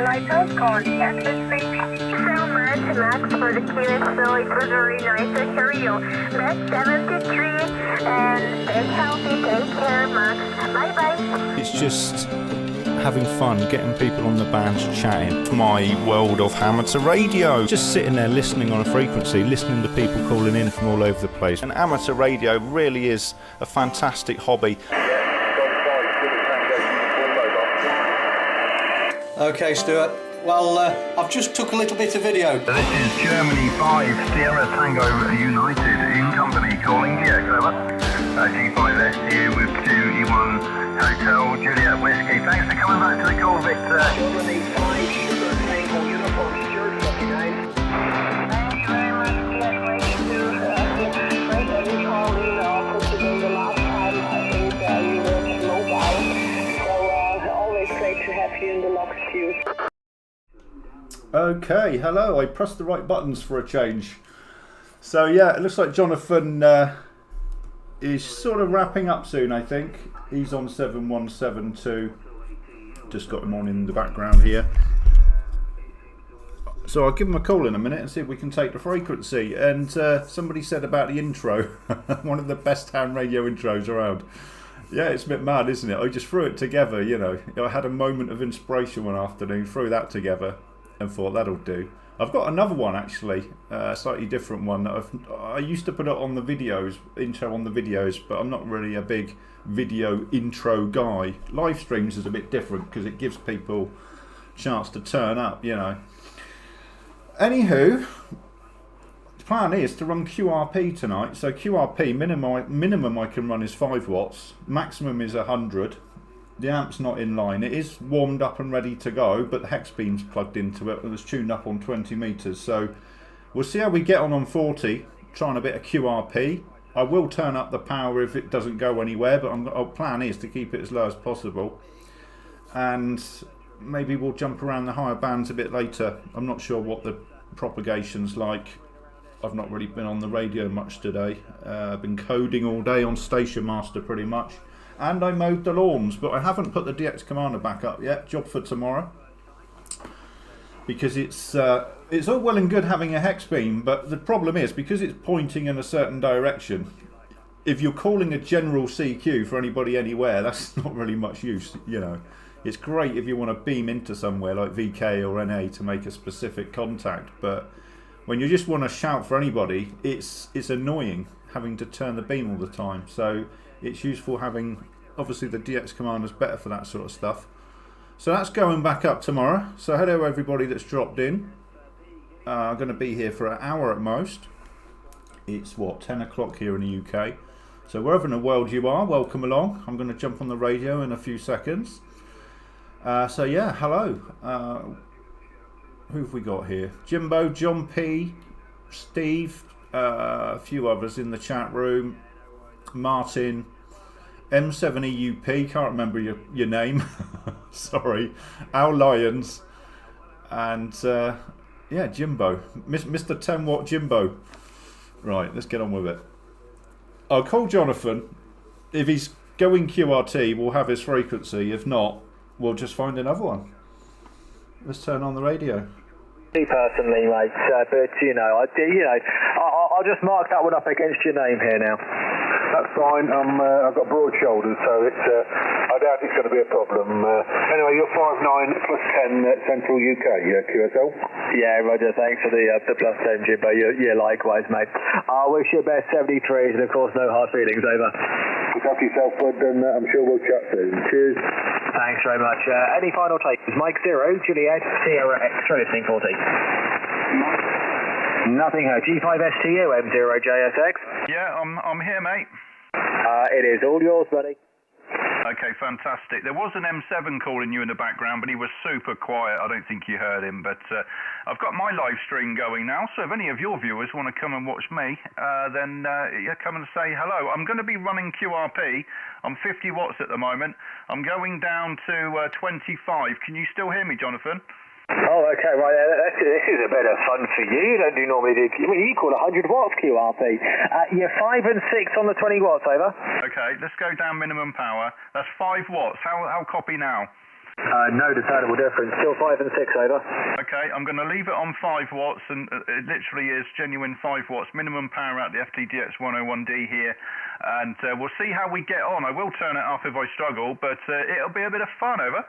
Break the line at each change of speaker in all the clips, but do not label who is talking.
Lighthouse calling at Thank you so much, Max, for the QSO. It was very nice to hear you. That's 73, and stay healthy. Take care, Max. Bye-bye.
It's just having fun, getting people on the bands chatting. My world of amateur radio. Just sitting there listening on a frequency, listening to people calling in from all over the place. And amateur radio really is a fantastic hobby.
Okay, Stuart. Well, I've just took a little bit of video.
This is Germany 5, Sierra Tango United in company calling. Yeah, over. G5STU with 2E1 Hotel Juliet Whiskey. Thanks for coming back to the call, Victor. Germany 5, Sugar Tango Uniform, Stuart, fucking nice.
Thank you very much. Yes, great that you called in also today. The last time I think you were mobile. So always great to have you in the lock queue.
Okay, hello. I pressed the right buttons for a change. So yeah, it looks like Jonathan is sort of wrapping up soon, I think. He's on 7172. Just got him on in the background here. So I'll give him a call in a minute and see if we can take the frequency. And somebody said about the intro, one of the best ham radio intros around. Yeah, it's a bit mad, isn't it? I just threw it together, you know. I had a moment of inspiration one afternoon, threw that together and thought that'll do. I've got another one actually, a slightly different one that I used to put it on the videos, intro on the videos, but I'm not really a big video intro guy. Live streams is a bit different because it gives people a chance to turn up, you know. Anywho, the plan is to run QRP tonight. So QRP minimum I can run is 5 watts, maximum is 100. The amp's not in line. It is warmed up and ready to go, but the hex beam's plugged into it and it's tuned up on 20 meters. So we'll see how we get on 40, trying a bit of QRP. I will turn up the power if it doesn't go anywhere, but our plan is to keep it as low as possible. And maybe we'll jump around the higher bands a bit later. I'm not sure what the propagation's like. I've not really been on the radio much today. I've been coding all day on Station Master pretty much. And I mowed the lawns, but I haven't put the DX Commander back up yet. Job for tomorrow. Because it's all well and good having a hex beam, but the problem is, because it's pointing in a certain direction, if you're calling a general CQ for anybody anywhere, that's not really much use, you know. It's great if you want to beam into somewhere like VK or NA to make a specific contact, but when you just want to shout for anybody, it's annoying having to turn the beam all the time. So it's useful having, obviously the DX Commander's better for that sort of stuff. So that's going back up tomorrow. So hello everybody that's dropped in. I'm going to be here for an hour at most. It's what, 10 o'clock here in the UK. So wherever in the world you are, welcome along. I'm going to jump on the radio in a few seconds. So yeah, hello. Who have we got here? Jimbo, John P, Steve, a few others in the chat room. Martin, M7EUP, can't remember your name. Sorry. Al Lyons, and yeah, Jimbo, Mr. 10 watt Jimbo. Right, let's get on with it. I'll call Jonathan. If he's going QRT, we'll have his frequency. If not, we'll just find another one. Let's turn on the radio.
Me personally, mate, but I'll just mark that one up against your name here now.
That's fine. I've got broad shoulders, so I doubt it's going to be a problem. Anyway, you're 5'9" plus 10 Central UK, QSL?
Yeah, Roger, thanks for the plus 10, Jimbo. Yeah, likewise, mate. I wish you best 73s, and of course, no hard feelings, over.
Look after yourself, bud, and I'm sure we'll chat soon. Cheers.
Thanks very much. Any final takes? Mike 0, Juliet, Sierra X-ray, listening 40. Nothing, G5STU, M0JSX.
Yeah, I'm here, mate.
It is all yours, buddy.
Okay, fantastic. There was an M7 calling you in the background, but he was super quiet. I don't think you heard him, but I've got my live stream going now, so if any of your viewers want to come and watch me, then come and say hello. I'm going to be running QRP. I'm 50 watts at the moment. I'm going down to 25. Can you still hear me, Jonathan?
I Oh, okay, right. This is a bit of fun for you. You don't normally do. You call 100 watts QRP. You're 5 and 6 on the 20 watts, over.
Okay, let's go down minimum power. That's 5 watts. How copy now?
No discernible difference. Still 5 and 6, over.
Okay, I'm going to leave it on 5 watts, and it literally is genuine 5 watts. Minimum power out the FTDX 101D here, and we'll see how we get on. I will turn it up if I struggle, but it'll be a bit of fun, over.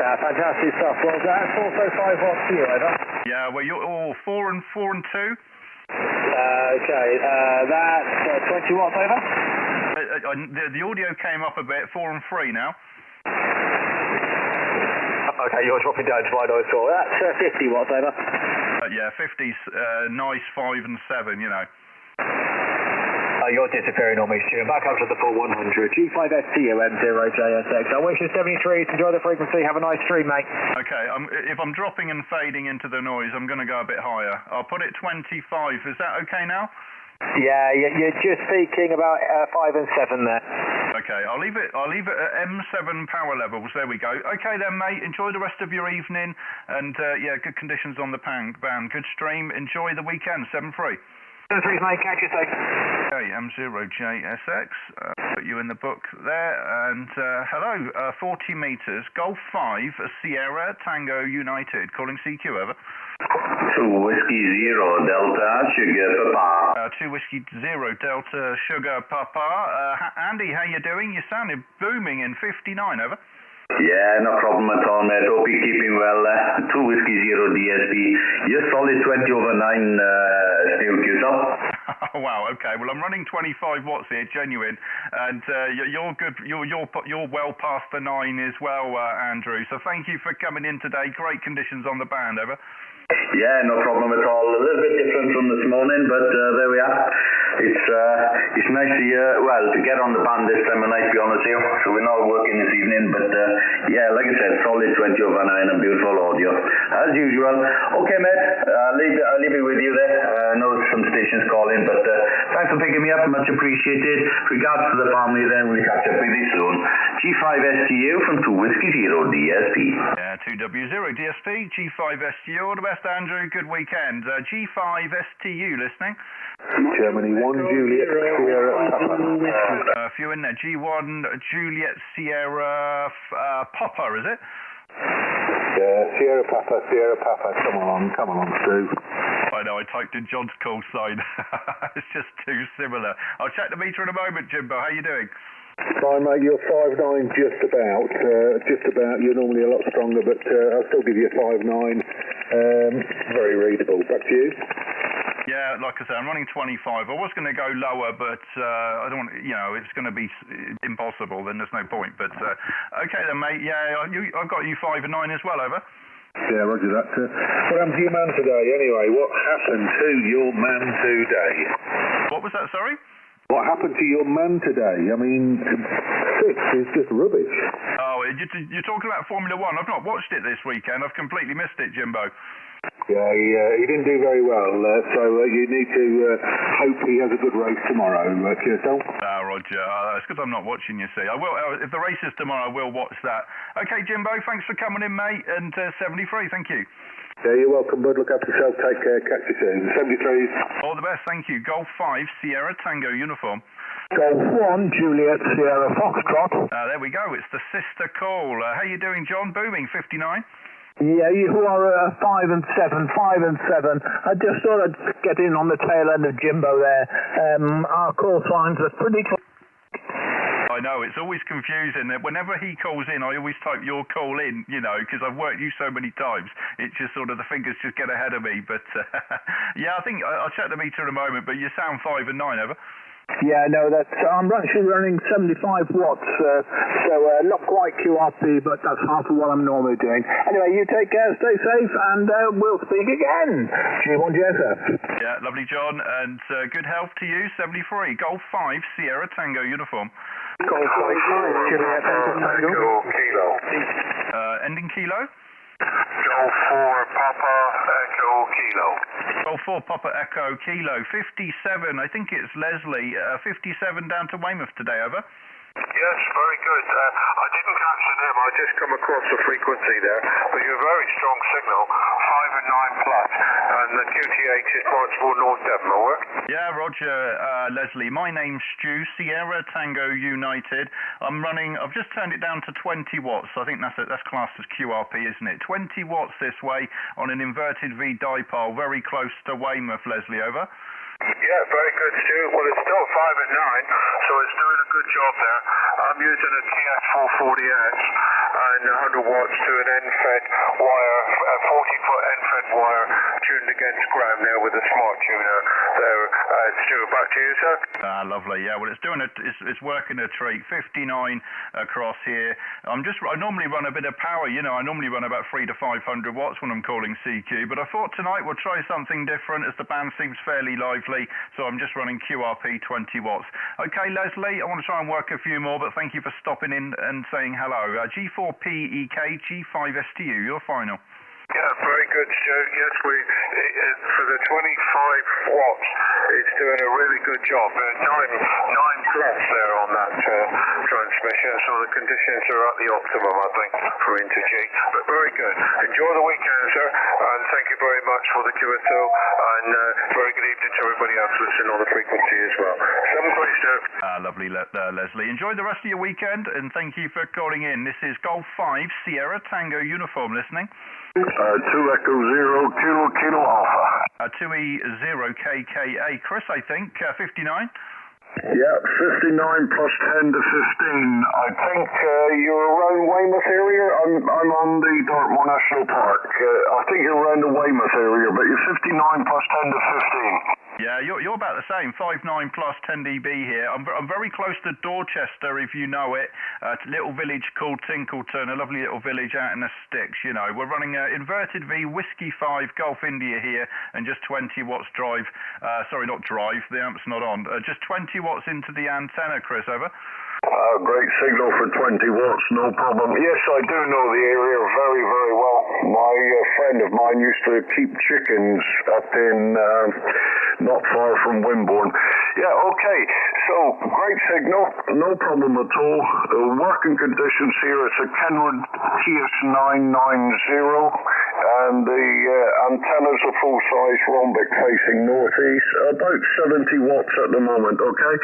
Fantastic stuff. Well, that's also 5 watts for you, over.
Yeah, well, you're all 4 and 2.
Okay, that's 20 watts, over.
The audio came up a bit, 4 and 3 now.
Okay, you're dropping down to my noise score. That's 50 watts, over.
Yeah, 50's nice, 5 and 7, you know.
You're disappearing on me, Stuart. Back up to the full 100. G5STU M0JSX. I wish you 73. Enjoy the frequency. Have a nice stream, mate.
Okay, if I'm dropping and fading into the noise, I'm going to go a bit higher. I'll put it 25. Is that okay now?
Yeah, you're just speaking about 5 and 7 there.
Okay, I'll leave it at M7 power levels. There we go. Okay then, mate. Enjoy the rest of your evening, and yeah, good conditions on the band. Good stream. Enjoy the weekend. 7-3.
7-3, mate. Catch you soon.
Okay, M0JSX. Put you in the book there, and hello. 40 meters. Golf 5, Sierra Tango United. Calling CQ, over.
2 Whiskey Zero Delta Sugar Papa.
2 Whiskey Zero Delta Sugar Papa. Andy, how you doing? You sounded booming in 59, over.
Yeah, no problem at all, mate. Hope you're keeping well. 2 Whiskey Zero DSP. You're solid 20/9, Stuart G5STU.
Oh, wow. Okay. Well, I'm running 25 watts here, genuine, and you're good. You're well past the 9 as well, Andrew. So thank you for coming in today. Great conditions on the band, over.
Yeah, no problem at all. A little bit different from this morning, but there we are. It's nice to get on the band this time of night, to be honest with you. So we're not working this evening, but yeah, like I said, solid 20/9 and beautiful audio as usual. Okay, mate, I'll leave it with you there. I know some stations calling, but thanks for picking me up, much appreciated. Regards to the family, then we'll catch up with you soon. G5STU from 2 Whiskey Zero DSP.
Yeah, 2W0 DSP, G5STU. All the best, Andrew. Good weekend. G5STU listening.
Germany 1 Juliet Sierra Papa.
A few in there. G1 Juliet Sierra Papa, is it?
Yeah, Sierra Papa. Come on, Stu.
I know, I typed in John's call sign. It's just too similar. I'll check the meter in a moment, Jimbo. How you doing?
Fine, mate. You're 5'9", just about. You're normally a lot stronger, but I'll still give you a 5'9". Very readable. Back to you.
Yeah, like I said, I'm running 25. I was going to go lower, but I don't want, it's going to be impossible, then there's no point. But, okay then, mate. Yeah, I've got you 5 and 9 as well, over.
Yeah, roger that. What happened to your man today, anyway? What happened to your man today?
What was that, sorry?
What happened to your man today? I mean, 6 is just rubbish.
Oh, you're talking about Formula 1. I've not watched it this weekend. I've completely missed it, Jimbo.
Yeah, he didn't do very well, so you need to hope he has a good race tomorrow, Kirsten.
Roger. It's because I'm not watching, you see. I will, if the race is tomorrow, I will watch that. Okay, Jimbo, thanks for coming in, mate, and 73, thank you.
Yeah, you're welcome, bud. Look after yourself. Take care. Catch you soon. 73.
All the best, thank you. Golf 5, Sierra Tango uniform.
Golf 1, Juliet Sierra Foxtrot.
There we go. It's the sister call. How you doing, John? Booming, 59.
Yeah, you are 5 and 7. I just thought I'd get in on the tail end of Jimbo there. Our call signs are pretty close.
I know, it's always confusing. Whenever he calls in, I always type your call in, because I've worked you so many times. It's just sort of the fingers just get ahead of me. But, yeah, I think I'll check the meter in a moment, but you sound 5 and 9, over.
Yeah, no, I'm actually running 75 watts, so not quite QRP, but that's half of what I'm normally doing. Anyway, you take care, stay safe, and we'll speak again. G1GSF.
Yeah, lovely, John, and good health to you, 73. Golf 5, Sierra Tango uniform.
Golf 5, Juliet Tango.
Kilo.
Ending kilo?
Golf 4 Papa Echo Kilo.
Golf 4 Papa Echo Kilo, 57. I think it's Leslie. 57 down to Weymouth today, over.
Yes, very good. I didn't catch the name. I just come across the frequency there, but you're a very strong signal, 5 and 9 plus, and the QTH is points for North Devon, over.
Yeah, Roger, Leslie. My name's Stu, Sierra Tango United. I've just turned it down to 20 watts. I think that's classed as QRP, isn't it? 20 watts this way on an inverted V dipole, very close to Weymouth, Leslie, over.
Yeah, very good, Stu. Well, it's still 5 and 9, so it's doing a good job there. I'm using a TS440X and 100 watts to an end-fed wire, a 40-foot end-fed wire tuned against ground there with a smart tuner there. Stuart, back to you, sir.
Lovely. Yeah, well, it's working a treat. 59 across here. I normally run a bit of power. I normally run about 300 to 500 watts when I'm calling CQ, but I thought tonight we'll try something different as the band seems fairly lively, so I'm just running QRP 20 watts. Okay, Leslie, I want to try and work a few more, but thank you for stopping in and saying hello. G4PEK, G5STU, your final.
Yeah, very good, Stuart. Yes, for the 25 watts, it's doing a really good job. 9 plus there on that transmission, so the conditions are at the optimum, I think, for Inter-G. But very good. Enjoy the weekend, sir, and thank you very much for the QSO, and very good evening to everybody else listening on the frequency as well. Some great, Stuart.
Lovely, Leslie. Enjoy the rest of your weekend, and thank you for calling in. This is Golf 5 Sierra Tango Uniform listening.
2 Echo 0 Kilo Alpha.
2E0 KKA. Chris, I think, 59.
Yeah, 59 plus 10 to 15. I think you're around Weymouth area. I'm on the Dartmoor National Park. I think you're around the Weymouth area, but you're 59 plus 10 to 15.
Yeah, you're about the same, 59 plus 10 dB here. I'm very close to Dorchester, if you know it. It's a little village called Tinkleton, a lovely little village out in the sticks, We're running inverted V Whiskey 5 Gulf India here, and just 20 watts drive. Sorry, not drive, the amp's not on. Just 20 watts into the antenna, Chris, over.
Great signal for 20 watts, no problem. Yes, I do know the area very, very well. My friend of mine used to keep chickens up in not far from Wimborne. Yeah, okay. So, great signal, no problem at all. Working conditions here, it's a Kenwood TS990, and the antenna's a full-size rhombic facing northeast, about 70 watts at the moment, okay?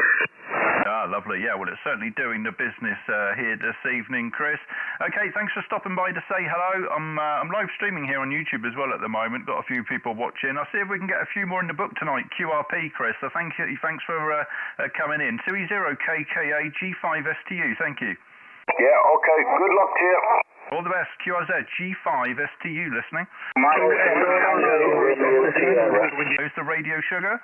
Lovely. Yeah, well, it's certainly doing the business here this evening, Chris. Okay, thanks for stopping by to say hello. I'm live streaming here on YouTube as well at the moment. Got a few people watching. I'll see if we can get a few more in the book tonight. QRP, Chris. So thanks for coming in. 2E0 KKA G5STU. Thank you.
Yeah, okay. Good luck to you.
All the best. QRZ G5STU listening. Who's the radio sugar?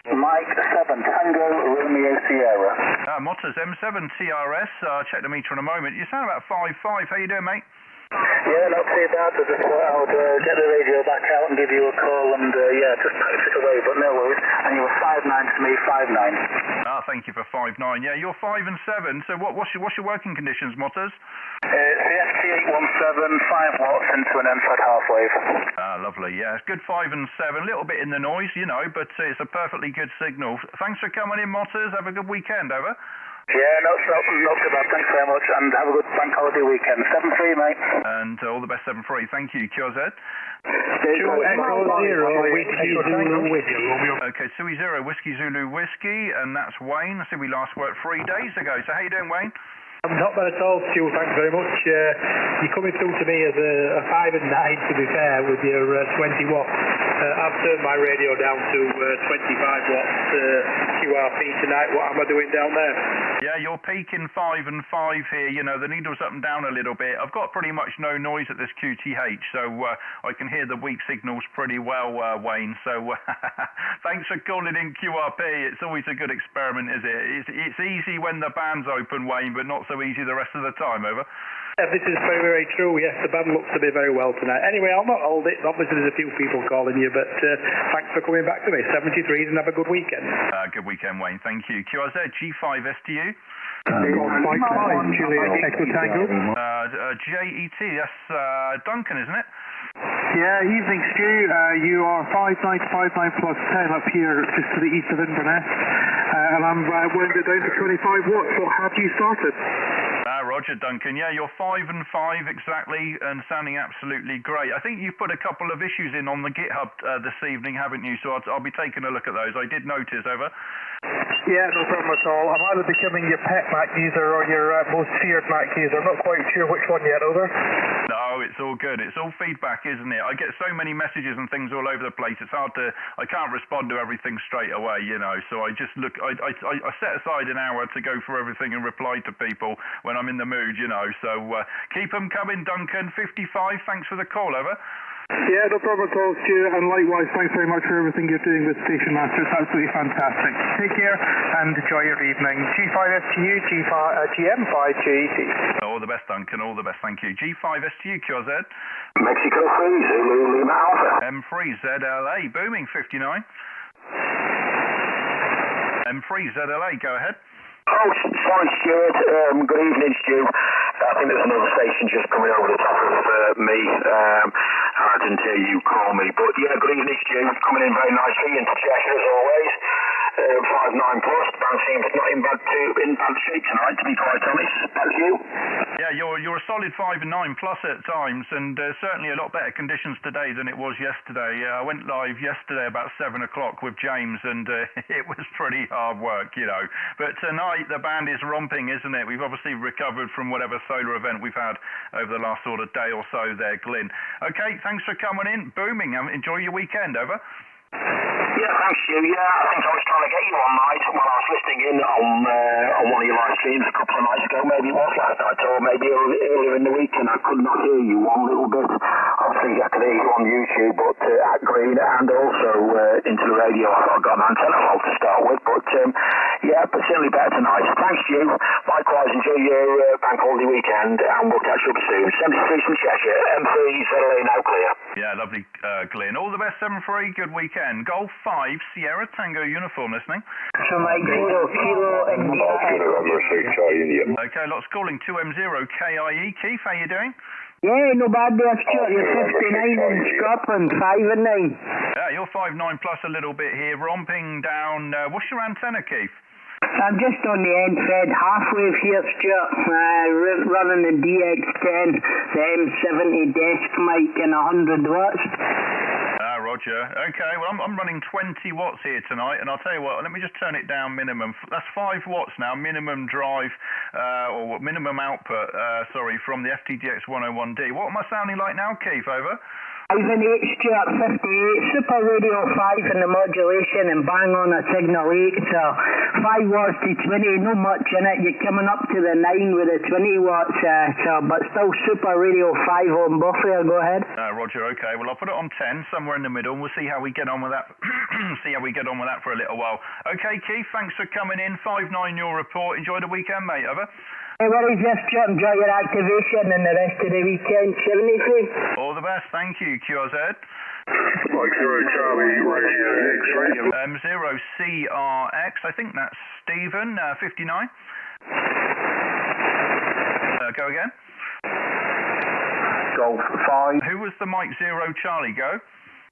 Mike 7 Tango Romeo Sierra.
Motors M7 TRS. Check the meter in a moment. You sound about 5.5. How you doing, mate?
Yeah, not too bad. I just thought I would get the radio back out and give you a call and just put it away, but no worries. And you were 5.9 to me, 5.9.
Thank you for 5.9. Yeah, you're 5 and 7. So what's your working conditions, Motors?
CFT817, 5 watts into an end-fed half wave.
Lovely. Yeah, it's good 5 and 7. A little bit in the noise, but it's a perfectly good signal. Thanks for coming in, Motors. Have a good weekend, over.
Yeah, not too bad. Thanks very much, and have a good bank holiday weekend. 7-3, mate.
And all the best, 7-3. Thank you, QRZ.
2 Echo 0 Whiskey Zulu Whiskey.
Okay, 2E0 Whiskey Zulu Whiskey, and that's Wayne. I see we last worked 3 days ago. So how you doing, Wayne?
Not bad at all, Stuart, thanks very much. You're coming through to me as a 5 and 9, to be fair, with your 20 watts. I've turned my radio down to 25 watts QRP tonight. What am I doing down there?
Yeah, you're peaking 5 and 5 here. The needle's up and down a little bit. I've got pretty much no noise at this QTH, so I can hear the weak signals pretty well, Wayne. So thanks for calling in QRP. It's always a good experiment, is it? It's easy when the band's open, Wayne, but not so easy the rest of the time, over.
This is very, very true. Yes, the band looks to be very well tonight. Anyway, I'll not hold it. Obviously, there's a few people calling you, but thanks for coming back to me. 73s and have a good weekend.
Good weekend, Wayne. Thank you. QRZ G5STU.
Mike 5 Juliet Echo Tango.
JET. That's Duncan, isn't it?
Yeah, evening Stu, you are 5959 plus 10 up here just to the east of Inverness, and I'm wound it down to 25 watts. What have you started?
Roger, Duncan. Yeah, you're 5 and 5 exactly, and sounding absolutely great. I think you've put a couple of issues in on the GitHub this evening, haven't you? So I'll be taking a look at those. I did notice, over.
Yeah, no problem at all. I'm either becoming your pet Mac user or your most feared Mac user. I'm not quite sure which one yet, over.
No, it's all good. It's all feedback, isn't it? I get so many messages and things all over the place. It's hard to. I can't respond to everything straight away, you know. So I just look. I set aside an hour to go through everything and reply to people when I'm in the mood, you know. So keep them coming, Duncan. 55. Thanks for the call, over.
Yeah, no problem at all, Stuart, and likewise, thanks very much for everything you're doing with Station Master. It's absolutely fantastic. Take care and enjoy your evening. G5STU, GM5GT.
All the best, Duncan. All the best. Thank you. G5STU, QRZ.
Mexico 3, Zulu, Lima Alpha.
M3ZLA, booming 59. M3ZLA, go ahead.
Oh, sorry, Stuart. Good evening, Stu. I think there's another station just coming over the top of me. I didn't hear you call me. But yeah, good evening, Stu. Coming in very nicely into Cheshire as always. 5-9 plus. Band seems not in bad shape tonight, to be quite honest. That's you.
Yeah, you're a solid 5 and 9 plus at times, and certainly a lot better conditions today than it was yesterday. I went live yesterday about 7 o'clock with James, and it was pretty hard work, you know. But tonight the band is romping, isn't it? We've obviously recovered from whatever solar event we've had over the last sort of day or so there, Glyn. Okay, thanks for coming in. Booming. Enjoy your weekend, over.
Yeah, thanks, Stu. Yeah, I think I was trying to get you one night while I was listening in on one of your live streams a couple of nights ago. Maybe it was last night or maybe earlier in the week, and I could not hear you one little bit. Obviously, I could hear you on YouTube, but at Green and also into the radio. I've got an antenna fault to start with, but yeah, but certainly better tonight. Thanks, Stu. Likewise, enjoy your bank holiday weekend, and we'll catch up soon. 73 from Cheshire, M3ZLA now clear.
Yeah, lovely, Glyn. All the best, 7-3. Good weekend. Golf 5, Sierra Tango uniform listening.
So Mike 0 Kilo India.
Okay, lots calling 2M0 KIE. Keith, how you doing?
Yeah, no bad there, Stuart. You're 59 in Scotland, 5 and 9.
Yeah, you're 5-9 plus a little bit here, romping down. What's your antenna, Keith?
I'm just on the end fed half-wave here, Stuart. Running the DX10, the M70 desk mic and 100 watts.
Roger. Okay, well, I'm running 20 watts here tonight, and I'll tell you what, let me just turn it down minimum. That's 5 watts now, minimum drive, or minimum output, from the FTDX 101D. What am I sounding like now, Keith, over?
5 and 8, Stuart, 58, Super Radio 5 in the modulation and bang on a signal 8, so 5 watts to 20, no much in it, you're coming up to the 9 with the 20 watts, but still Super Radio 5 on buffer, go ahead.
Roger, okay, well I'll put it on 10, somewhere in the middle, and we'll see how we get on with that, for a little while. Okay, Keith, thanks for coming in, 5-9 your report, enjoy the weekend, mate, over.
Hey, what is this, Stuart? Enjoy your activation and the rest of the weekend. 73.
All the best. Thank you, QRZ.
Mike 0 Charlie Radio X-ray.
0 CRX. I think that's Stephen, 59. Go again.
Golf 5.
Who was the Mike 0 Charlie? Go.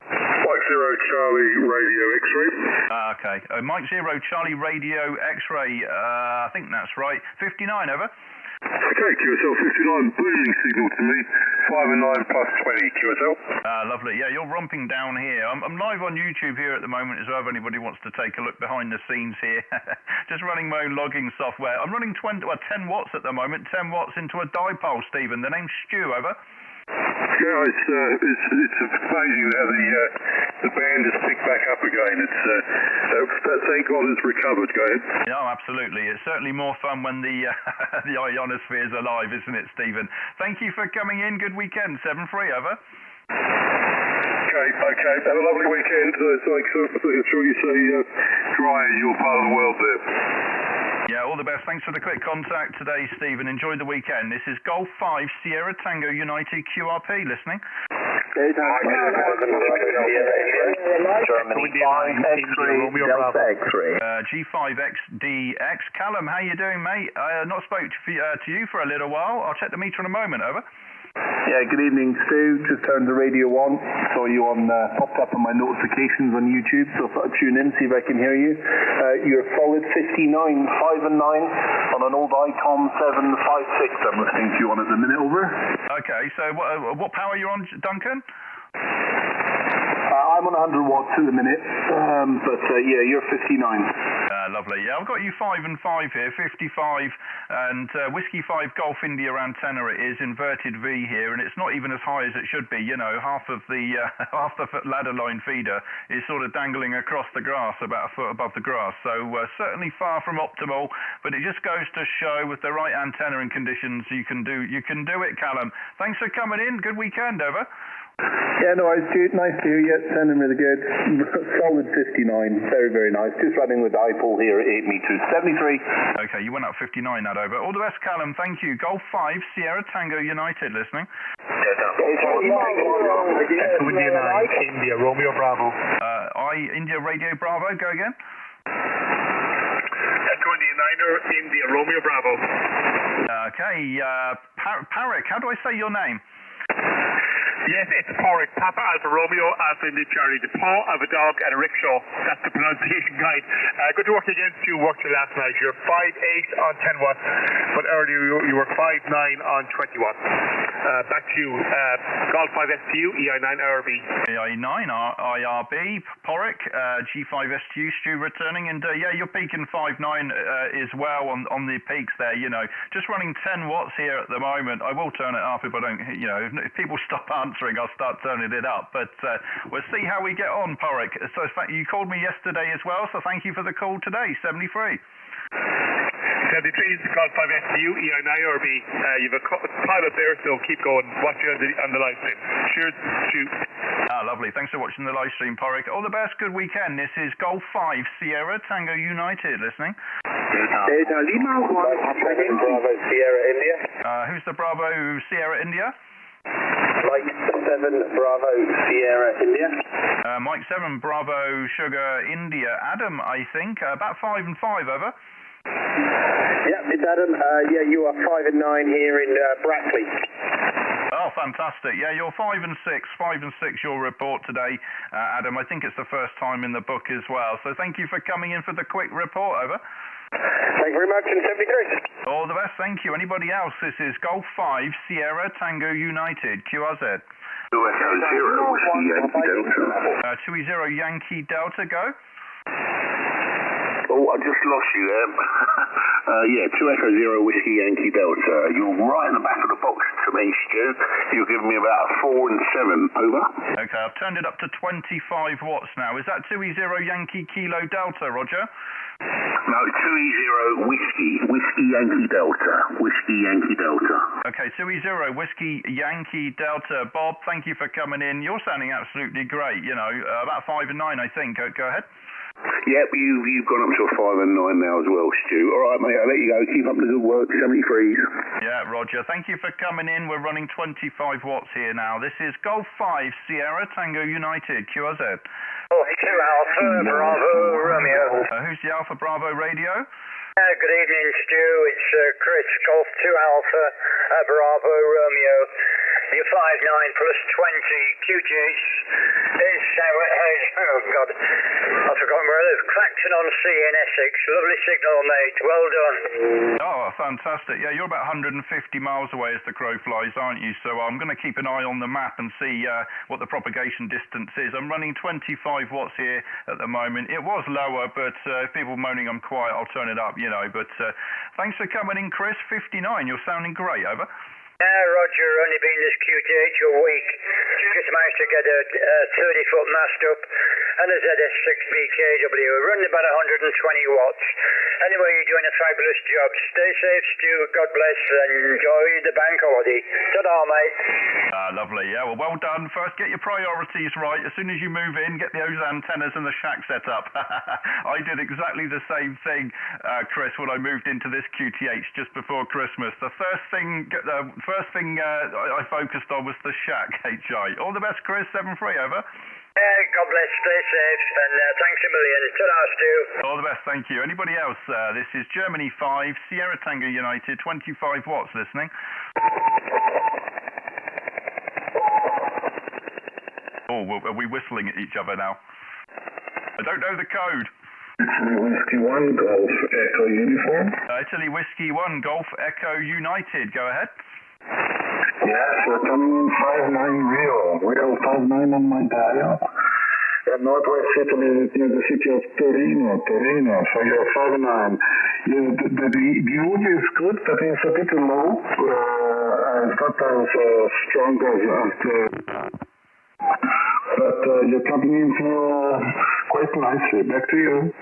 Mike 0 Charlie Radio X-ray.
Okay. Mike 0 Charlie Radio X-ray. I think that's right. 59, over.
Okay, QSL 59, booming signal to me. 5 and 9 plus 20, QSL.
Lovely. Yeah, you're romping down here. I'm live on YouTube here at the moment as well, if anybody wants to take a look behind the scenes here. Just running my own logging software. I'm running 10 watts at the moment, 10 watts into a dipole, Stephen. The name's Stu, over.
Yeah, it's amazing how the band has picked back up again. Thank God it's recovered. Go ahead.
Yeah, absolutely. It's certainly more fun when the the ionosphere is alive, isn't it, Stephen? Thank you for coming in. Good weekend. 7-3, over.
Okay. Have a lovely weekend. I'm sure you say dry in your part of the world there.
Yeah, all the best. Thanks for the quick contact today, Stephen. Enjoy the weekend. This is Golf 5, Sierra Tango United QRP listening. G5STU. Callum, how you doing, mate? Not spoke to you for a little while. I'll check the meter in a moment, over.
Yeah, good evening, Stu. Just turned the radio on. Saw you on popped up on my notifications on YouTube, so I thought I'd tune in, see if I can hear you. You're solid 59, 5 and 9 on an old ICOM 756 I'm listening to you on at the minute, over.
Okay, so what power are you on, Duncan?
I'm on 100 watts at the minute, but yeah, you're 59.
Lovely. Yeah, I've got you 5 and 5 here, 55 and Whiskey 5 Golf India antenna it is, inverted V here, and it's not even as high as it should be. You know, half the ladder line feeder is sort of dangling across the grass, about a foot above the grass. So certainly far from optimal, but it just goes to show with the right antenna and conditions you can do it, Callum. Thanks for coming in. Good weekend, over.
Yeah, no, it's nice to hear you. Sounding really good. Solid 59. Very, very nice. Just running with the dipole here at 8 meters. 73.
Okay, you went up 59 that over. All the best, Callum. Thank you. Golf 5, Sierra Tango United listening.
India 9, India, Romeo Bravo.
India Radio Bravo, go again.
Echo India 9, India, Romeo Bravo.
Okay, Parek, how do I say your name?
Yes, it's Porrick, Papa Alpha Romeo, Alpha India Charlie, the paw of a dog and a rickshaw. That's the pronunciation guide. Good to work against you. Worked you last night. You're 5.8 on 10 watts, but earlier you were 5.9 on 20 watts. Back to you. Golf 5STU, EI9 IRB.
EI9 IRB, Porrick, G5STU, Stu returning, and yeah, you're peaking 5.9 as well on the peaks there. You know, just running 10 watts here at the moment. I will turn it up if I don't. You know, if people stop answering, I'll start turning it up, but we'll see how we get on, Porrick. So you called me yesterday as well, so thank you for the call today. 73.
73 is Golf 5STU, EI9 IRB. You've a pile up there, so keep going. Watch you on the live stream. Cheers, shoot.
Lovely. Thanks for watching the live stream, Porrick. All the best. Good weekend. This is Golf 5 Sierra Tango United listening.
Delta Lima 1 Bravo Sierra India.
Who's the Bravo Sierra India?
Mike 7 Bravo Sierra India.
Mike 7 Bravo Sugar India. Adam, I think. About 5 and 5, over.
Yeah, it's Adam. Yeah, you are 5 and 9 here in Brackley.
Oh, fantastic. Yeah, you're 5 and 6. 5 and 6 your report today, Adam. I think it's the first time in the book as well. So thank you for coming in for the quick report, over.
Thank you very much, in 73.
All the best, thank you. Anybody else? This is Golf 5 Sierra Tango United, QRZ. 2-0 Yankee Delta, go.
Oh, I just lost you there. Yeah, 2 Echo 0 Whiskey Yankee Delta. You're right in the back of the box to me, Stu. You're giving me about a 4 and 7. Over.
Okay, I've turned it up to 25 watts now. Is that 2-0 Yankee Kilo Delta, Roger?
No, 2-0 Whiskey Yankee Delta. Whiskey Yankee Delta.
Okay, 2-0 Whiskey Yankee Delta. Bob, thank you for coming in. You're sounding absolutely great, you know, about 5 and 9, I think. Go ahead.
Yep, you've gone up to a 5 and 9 now as well, Stu. All right, mate, I'll let you go. Keep up the good work. 73s.
Yeah, Roger. Thank you for coming in. We're running 25 watts here now. This is Golf 5 Sierra Tango United, QRZ.
Oh, 2 Alpha Bravo Romeo.
Who's the Alpha Bravo radio?
Good evening, Stu. It's Chris, Golf 2 Alpha Bravo Romeo. You're 5.9 plus 20 QGs. Oh God, I've forgotten where I live. Clacton on Sea in Essex. Lovely signal, mate. Well done.
Oh, fantastic. Yeah, you're about 150 miles away as the crow flies, aren't you? So I'm going to keep an eye on the map and see what the propagation distance is. I'm running 25 watts here at the moment. It was lower, but if people moaning I'm quiet, I'll turn it up, you know. But thanks for coming in, Chris. 59. You're sounding great, over.
Roger, only been this QTH a week. Just managed to get a 30-foot mast up and a ZS6BKW, running about 120 watts. Anyway, you're doing a fabulous job. Stay safe, Stu. God bless, and enjoy the bank holiday. Ta-da, mate.
Lovely. Yeah, well done. First, get your priorities right. As soon as you move in, get those antennas and the shack set up. I did exactly the same thing, Chris, when I moved into this QTH just before Christmas. The first thing I focused on was the shack, HI. All the best, Chris. 7-3, over.
God bless, stay safe, and thanks a million. Ta-da, Stu.
All the best, thank you. Anybody else? This is Germany 5, Sierra Tango United, 25 watts listening. Oh, are we whistling at each other now? I don't know the code.
Italy Whiskey 1 Golf Echo Uniform.
Italy Whiskey 1 Golf Echo United. Go ahead.
Yes, you're coming in 59 Real 59 on my dial. Northwest Italy, near the city of Torino, so you're 59. The audio is good, but it's a bit low. It's not as strong as but you're coming in quite nicely. Back to you.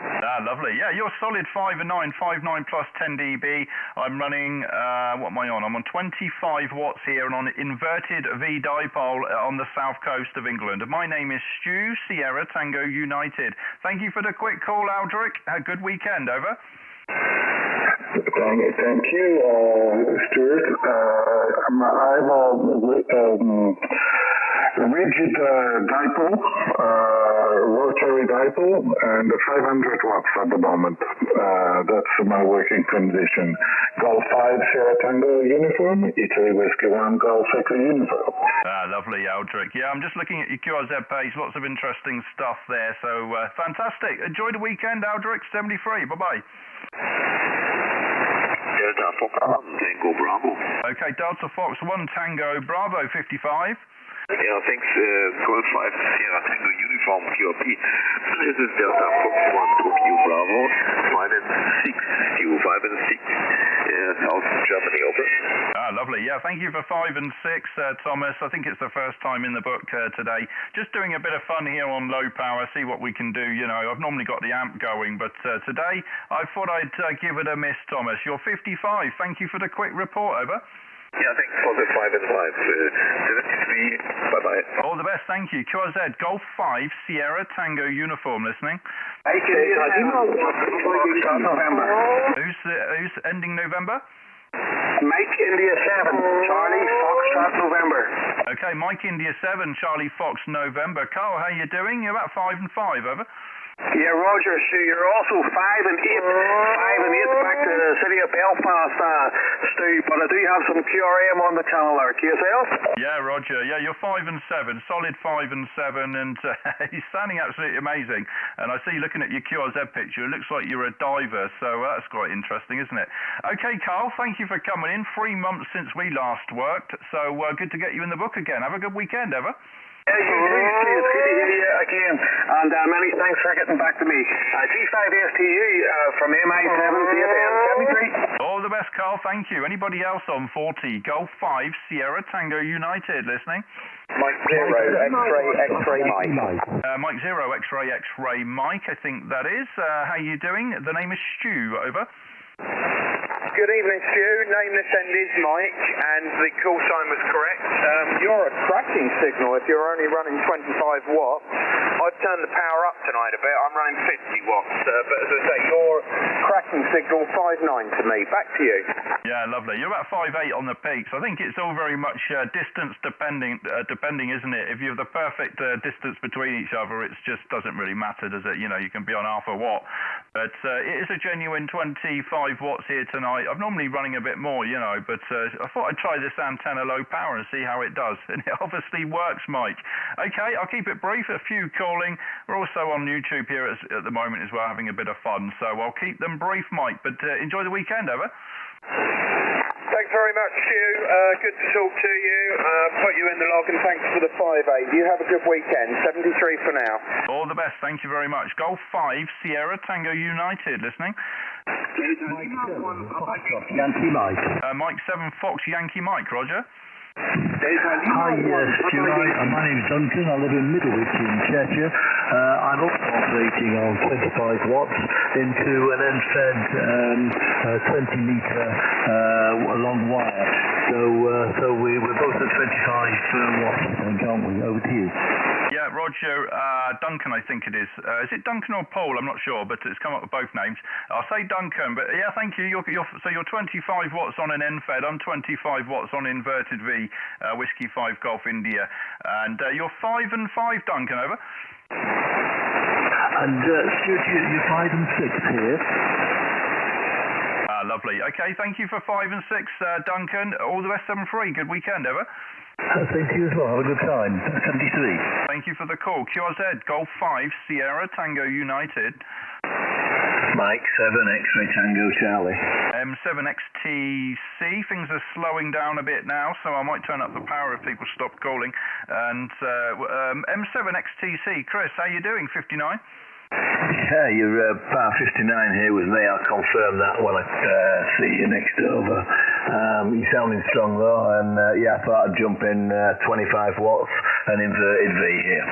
Lovely. Yeah, you're solid 5 and 9, 5.9 plus 10 dB. I'm running, what am I on? I'm on 25 watts here and on inverted V dipole on the south coast of England. My name is Stu, Sierra Tango United. Thank you for the quick call, Aldrich. A good weekend, over.
Thank you, Stuart. I have a rigid dipole, rotary dipole, and 500 watts at the moment. That's my working condition. Golf 5 Sierra Tango uniform, Italy Whiskey 1 Golf Echo uniform.
Lovely, Aldrich. Yeah, I'm just looking at your QRZ page. Lots of interesting stuff there. So fantastic. Enjoy the weekend, Aldrich. 73. Bye-bye.
Delta Fox 1 Tango Bravo.
Okay, Delta Fox 1 Tango Bravo 55.
Yeah, thanks, Golf 5 Sierra Tango Uniform QRP. This is Delta Fox 1 Tokyo Bravo, 5 and 6, Stu 5 and 6, South Germany, over.
Lovely. Yeah, thank you for 5 and 6, Thomas. I think it's the first time in the book today. Just doing a bit of fun here on low power, see what we can do. You know, I've normally got the amp going, but today I thought I'd give it a miss, Thomas. You're 55. Thank you for the quick report, over.
Yeah, thanks for the 5 and 5. 73. Bye-bye.
All the best, thank you. QRZ, Golf 5, Sierra Tango uniform, listening.
November.
Who's ending November?
Mike India 7, Charlie Foxtrot November.
Okay, Mike India 7, Charlie Fox November. Carl, how you doing? You're about 5 and 5, over.
Yeah, Roger, so you're also 5 and 8. 5 and 8 back to the city of Belfast, Stu, but I do have some QRM on the channel there. Yourself?
Yeah, Roger. Yeah, you're 5 and 7, solid 5 and 7, and he's sounding absolutely amazing. And I see, looking at your QRZ picture, it looks like you're a diver, so that's quite interesting, isn't it? Okay, Carl, thank you for coming in. 3 months since we last worked, so good to get you in the book again. Have a good weekend, ever.
Yeah, you too, Stu. It's good to hear you again. And many thanks for getting back to me. G5STU from MI7 CFM 73.
All the best, Carl. Thank you. Anybody else on 40? Golf 5 Sierra Tango United listening.
Mike 0 X-ray Mike.
Mike 0 X-ray Mike, I think that is. How you doing? The name is Stu, over.
Good evening, Stu. Nameless end is Mike, and the call sign was correct. You're a cracking signal if you're only running 25 watts. I've turned the power up tonight a bit. I'm running 50 watts, but as I say, you're cracking signal 5.9 to me. Back to you.
Yeah, lovely. You're about 5.8 on the peaks. I think it's all very much distance depending, isn't it? If you have the perfect distance between each other, it just doesn't really matter, does it? You know, you can be on half a watt. But it is a genuine 25 watts here tonight. I'm normally running a bit more, you know, but I thought I'd try this antenna low power and see how it does. And it obviously works, Mike. Okay, I'll keep it brief. A few calling. We're also on YouTube here at the moment as well, having a bit of fun. So I'll keep them brief, Mike. But enjoy the weekend, over.
Thanks very much, Stu. Good to talk to you. Put you in the log, and thanks for the 5.8. You have a good weekend. 73 for now.
All the best. Thank you very much. Golf 5 Sierra Tango United listening.
Yankee Mike.
Mike 7 Fox Yankee Mike, Roger.
Hi, Stuart. My name is Duncan. I live in Middlewich in Cheshire. I'm also operating on 25 watts into an end-fed 20-metre long wire. So we're both at 25 watts, I think, aren't we? Over to you.
Yeah, Roger, Duncan, I think it is. Is it Duncan or Paul? I'm not sure, but it's come up with both names. I'll say Duncan, but yeah, thank you. So you're 25 watts on an end-fed. I'm 25 watts on inverted V, Whiskey 5 Golf India. And you're 5 and 5, Duncan, over.
And Stuart, you're 5 and 6 here.
Lovely. Okay, thank you for 5 and 6, Duncan. All the best, 7-3. Good weekend, over.
Thank you as well. Have a good time. 73.
Thank you for the call. QRZ, Golf 5, Sierra, Tango United.
Mike 7, X-Ray Tango Charlie.
M7XTC, things are slowing down a bit now, so I might turn up the power if people stop calling. And M7XTC, Chris, how you doing, 59?
Yeah, you're par 59 here with me. I'll confirm that when I see you next over. You're sounding strong though, and yeah, I thought I'd jump in 25 watts and inverted V here.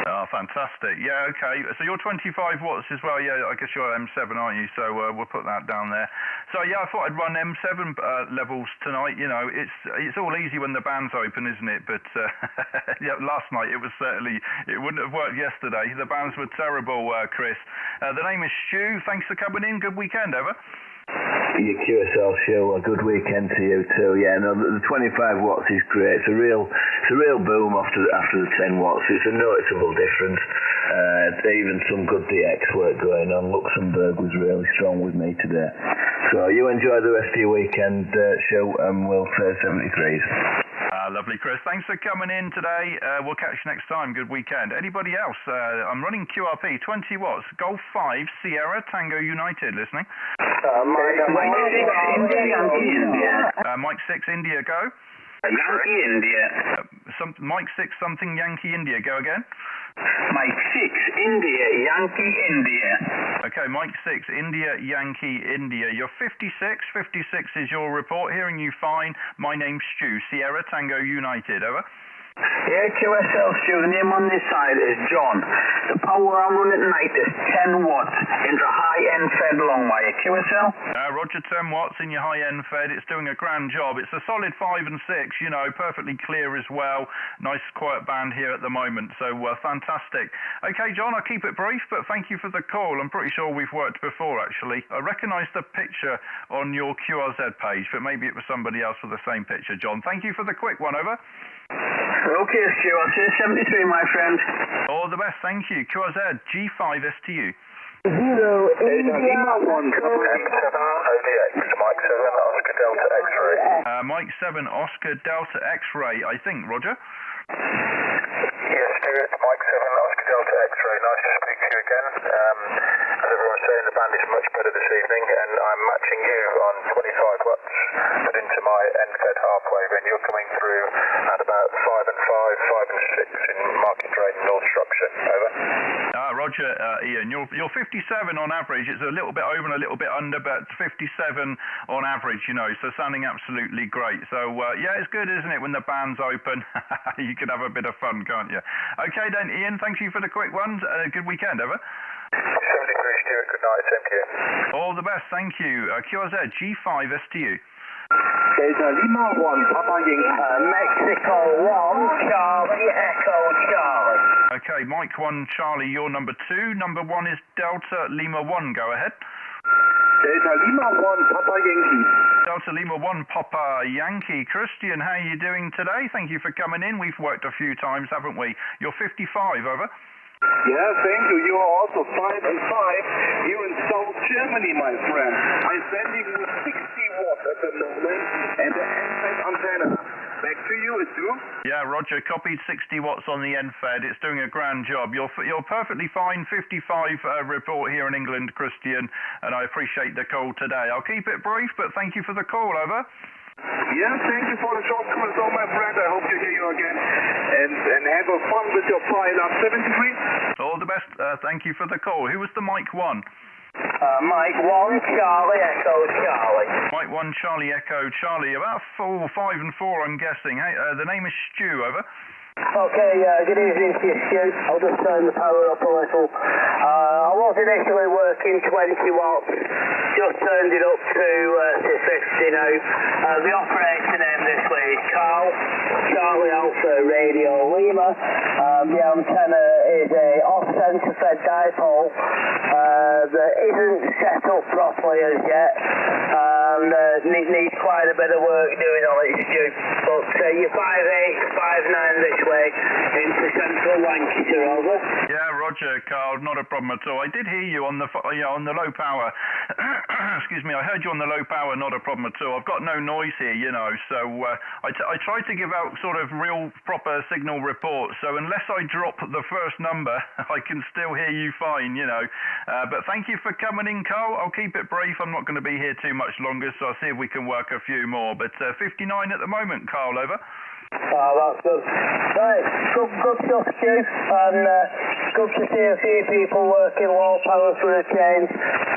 Oh, fantastic. Yeah, okay. So you're 25 watts as well. Yeah, I guess you're M7, aren't you? So we'll put that down there. So yeah, I thought I'd run M7 levels tonight. You know, it's all easy when the band's open, isn't it? But yeah, last night it wouldn't have worked yesterday. The bands were terrible, Chris. The name is Stu. Thanks for coming in. Good weekend, over.
Your QSL show, a good weekend to you too. Yeah, no, the 25 watts is great. It's a real boom after the 10 watts. It's a noticeable difference. Even some good DX work going on. Luxembourg was really strong with me today. So you enjoy the rest of your weekend show, and we'll say 73s.
Lovely, Chris. Thanks for coming in today. We'll catch you next time. Good weekend. Anybody else? I'm running QRP, 20 watts, Golf 5, Sierra, Tango United. Listening.
Mike 6, India, Yankee, India.
Mike 6, India, go.
Yankee, India.
Mike 6, something, Yankee, India. Go again.
Mike 6, India, Yankee, India.
Okay, Mike 6, India, Yankee, India. You're 56. 56 is your report. Hearing you fine. My name's Stu. Sierra, Tango United. Over.
Yeah, QSL Stu. The name on this side is John. The power I'm running tonight is 10 watts into high-end fed long wire. QSL?
Roger, 10 watts in your high-end fed. It's doing a grand job. It's a solid 5 and 6, you know, perfectly clear as well. Nice quiet band here at the moment, so fantastic. Okay, John, I'll keep it brief, but thank you for the call. I'm pretty sure we've worked before, actually. I recognise the picture on your QRZ page, but maybe it was somebody else with the same picture, John. Thank you for the quick one, over.
Okay, Stu, I'll say 73, my friend.
All the best, thank you. QRZ, G5STU.
0 India,
M7 ODX, Mike 7, Oscar Delta X-ray.
Mike 7, Oscar Delta X-ray, I think, Roger?
Yes, Stuart, Mike 7, Oscar Delta X-ray. Nice to speak to you again. As everyone's saying, the band is much better this evening, and I'm matching you on 25 watts, put into my end-fed half-wave, and you're coming through at about 5 and 5, 5 and 6 in Market Drain, North Shropshire. Over.
Roger, Ian, you're 57 on average. It's a little bit over and a little bit under, but 57 on average, you know, so sounding absolutely great. So, yeah, it's good, isn't it, when the band's open? You can have a bit of fun, can't you? Okay, then, Ian, thank you for the quick ones. Good weekend, over.
73, Stuart, good night, same to you.
All the best, thank you. QRZ, G5STU.
Delta Lima 1, Papa Yankee. Mexico 1, Charlie, Echo Charlie.
Okay, Mike 1, Charlie, you're number 2. Number 1 is Delta Lima 1. Go ahead.
Delta Lima 1, Papa Yankee.
Delta Lima 1, Papa Yankee. Christian, how are you doing today? Thank you for coming in. We've worked a few times, haven't we? You're 55, over.
Yeah, thank you. You are also 5 and 5 here in South Germany, my friend. I'm sending you 60 watts at the moment and the end-fed antenna. Back to you, Stu.
Yeah, Roger, copied 60 watts on the end-fed. It's doing a grand job. You're perfectly fine. 55 report here in England, Christian, and I appreciate the call today. I'll keep it brief, but thank you for the call, over.
Yeah, thank you for the short comment, my friend. I hope to hear you again. And have a fun with your file up 73.
All the best. Thank you for the call. Who was the Mike 1?
Mike 1, Charlie, Echo Charlie.
Mike 1, Charlie, Echo Charlie. About 4, 5 and 4, I'm guessing. Hey, the name is Stu, over.
Okay, good evening to you, Stu. I'll just turn the power up a little. I was initially working 20 watts, just turned it up to 50 now. The operator name this way is Carl, Charlie Alpha Radio Lima. The antenna is a off-center fed dipole. that isn't set up properly as yet, and needs quite a bit of work doing on it, Stu. But you're 5'8", 5'9" this way into central Lancashire, over.
Yeah, Roger, Carl, not a problem at all. I did hear you on the low power. Excuse me, I heard you on the low power, not a problem at all. I've got no noise here, you know, so I try to give out sort of real proper signal reports, so unless I drop the first number, I can still hear you fine, you know. But thank you for coming in, Carl. I'll keep it brief. I'm not going to be here too much longer, so I'll see if we can work a few more. But 59 at the moment, Carl, over.
Oh, that's good. Right, good stuff, Stu, and good to see a few people working low power for a change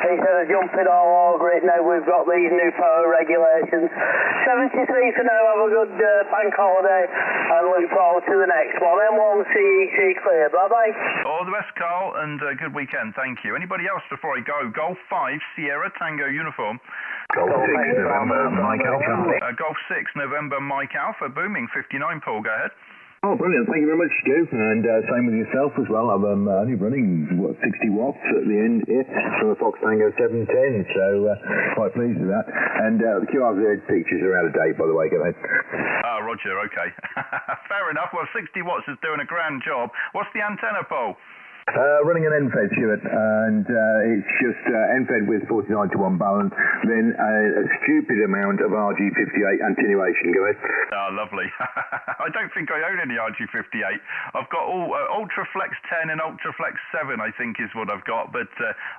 instead of jumping all over it. Now we've got these new power regulations. 73 for now. Have a good bank holiday and look forward to the next one. M1 CEC clear. Bye-bye.
All the best, Carl, and good weekend. Thank you. Anybody else before I go? Golf 5 Sierra Tango uniform.
Golf 6 November Mike Alpha.
Golf 6 November Mike Alpha. Booming 59, Paul. Go ahead.
Oh, brilliant. Thank you very much, Stu. And same with yourself as well. I'm only running, 60 watts at the end here from a Fox Tango 710, so quite pleased with that. And the QRP pictures are out of date, by the way. Go ahead.
Ah, Roger, okay. Fair enough. Well, 60 watts is doing a grand job. What's the antenna, Paul?
Running an NFED, Stuart, and it's just NFED with 49 to 1 balance, then a stupid amount of RG58 attenuation. Go ahead.
Ah, lovely. I don't think I own any RG58. I've got all Ultraflex 10 and Ultraflex 7, I think is what I've got, but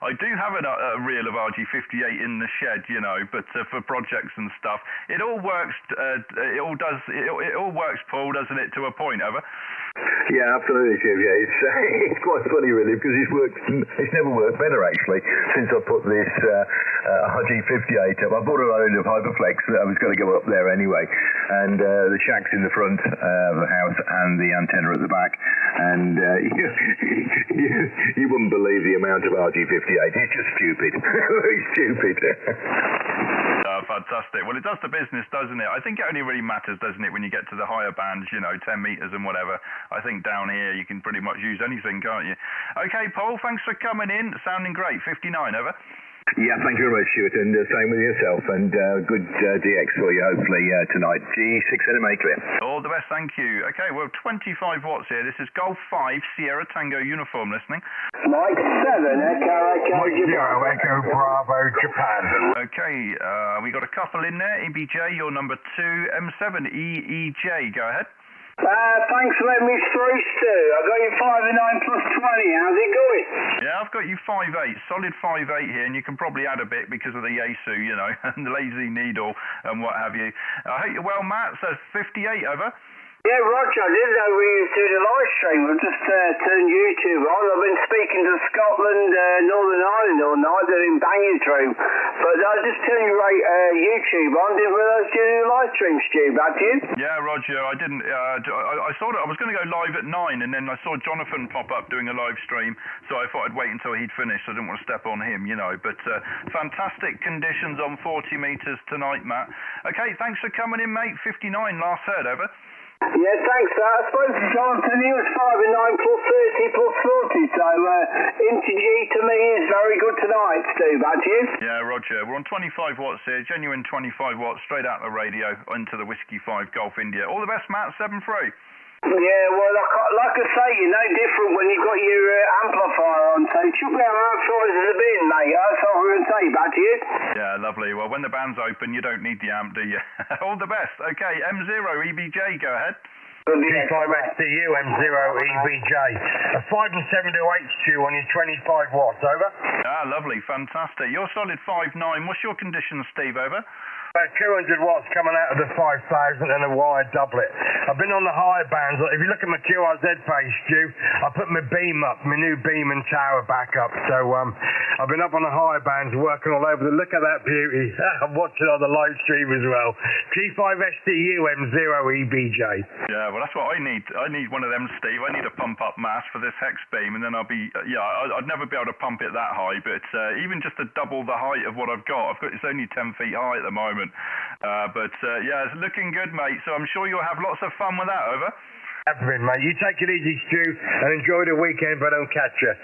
I do have a reel of RG58 in the shed, you know, but for projects and stuff. It all works, it all works, Paul, doesn't it, to a point, over?
Yeah, absolutely, Stu. Yeah, it's quite funny, really, because it's never worked better, actually, since I put this RG58 up. I bought a load of Hyperflex that I was going to go up there anyway, and the shack's in the front of the house and the antenna at the back, and you wouldn't believe the amount of RG58. It's just stupid. It's stupid.
Fantastic. Well, it does the business, doesn't it? I think it only really matters, doesn't it, when you get to the higher bands, you know, 10 metres and whatever. I think down here you can pretty much use anything, can't you? Okay, Paul, thanks for coming in. Sounding great. 59, over.
Yeah, thank you very much, Stuart, and same with yourself, and good DX for you, hopefully, tonight. G6 NMA clear.
All the best, thank you. Okay, well, 25 watts here. This is Golf 5 Sierra Tango uniform listening.
Mike 7, Echo
Echo Bravo Japan.
Okay, we got a couple in there. EBJ, you're number 2. M7 EEJ, go ahead.
Thanks for letting me through, Stu. I got you 5'9 plus 20. How's it going?
Yeah, I've got you 5'8, solid 5'8 here, and you can probably add a bit because of the Yaesu, you know, and the lazy needle and what have you. I hope you're well, Matt. So 58, over.
Yeah, Roger, I didn't know we used to do the live stream. I've just turned YouTube on. I've been speaking to Scotland, Northern Ireland all night. They've been banging through. But I just turned you right YouTube on. Didn't realise you do live stream, Stu, had you?
Yeah, Roger, I didn't. I saw it. I was going to go live at 9, and then I saw Jonathan pop up doing a live stream, so I thought I'd wait until he'd finished. I didn't want to step on him, you know. But fantastic conditions on 40 metres tonight, Matt. Okay, thanks for coming in, mate. 59, last heard, over.
Yeah, thanks, sir. I spoke to Jonathan. He was 5'9 plus 30 plus 40, so into G to me is very good tonight, Steve, had you?
Yeah, Roger. We're on 25 watts here, genuine 25 watts, straight out the radio into the Whiskey 5 Golf India. All the best, Matt. 7-3.
Yeah, well, like I say, you're no different when you've got your amplifier on, so chuck them amplifiers in the bin, mate. That's all we're going to say, back to you.
Yeah, lovely. Well, when the band's open, you don't need the amp, do you? All the best. Okay, M0 EBJ, go ahead.
G5STU M0 EBJ. A 5 and 7 to 8 on your 25 watts, over.
Ah, lovely, fantastic. You're solid 5'9". What's your condition, Steve, over?
200 watts coming out of the 5000 and a wired doublet. I've been on the higher bands. If you look at my QRZ page, Stu, I put my beam up, my new beam and tower back up. So I've been up on the higher bands working all over. Look at that beauty. I'm watching on the live stream as well. G5STU M0 EBJ.
Yeah, well, that's what I need. I need one of them, Steve. I need a pump-up mass for this hex beam, and then I'll be, I'd never be able to pump it that high, but even just to double the height of what I've got, it's only 10 feet high at the moment. Yeah, it's looking good, mate, so I'm sure you'll have lots of fun with that, over.
Everything, mate. You take it easy, Stu, and enjoy the weekend if I don't catch you.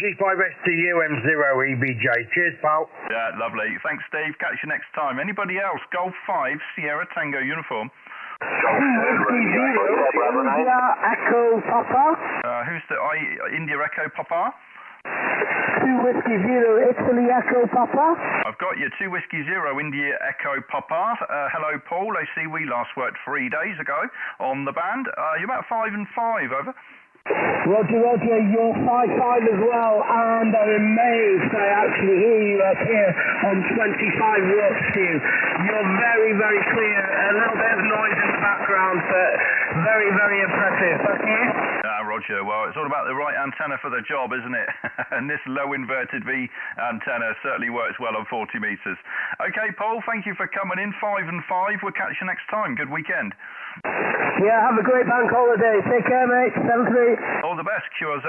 G5STU M0EBJ. Cheers, pal.
Yeah, lovely. Thanks, Steve. Catch you next time. Anybody else? Golf 5, Sierra Tango uniform.
India Echo Papa.
Who's the India Echo Papa?
2 Whiskey Zero Italy Echo Papa.
I've got you. 2 Whiskey Zero India Echo Papa. Hello, Paul. I see we last worked 3 days ago on the band. You're about 5 and 5, over.
Roger, Roger, you're 5-5 as well, and I'm amazed I actually hear you up here on 25 watts, Stu. You're very, very clear. A little bit of noise in the background, but very, very impressive. Thank you.
Roger. Well, it's all about the right antenna for the job, isn't it? And this low inverted V antenna certainly works well on 40 metres. Okay, Paul, thank you for coming in. 5 and 5. We'll catch you next time. Good weekend.
Yeah, have a great bank holiday. Take care, mate. 7-3.
All the best, QRZ.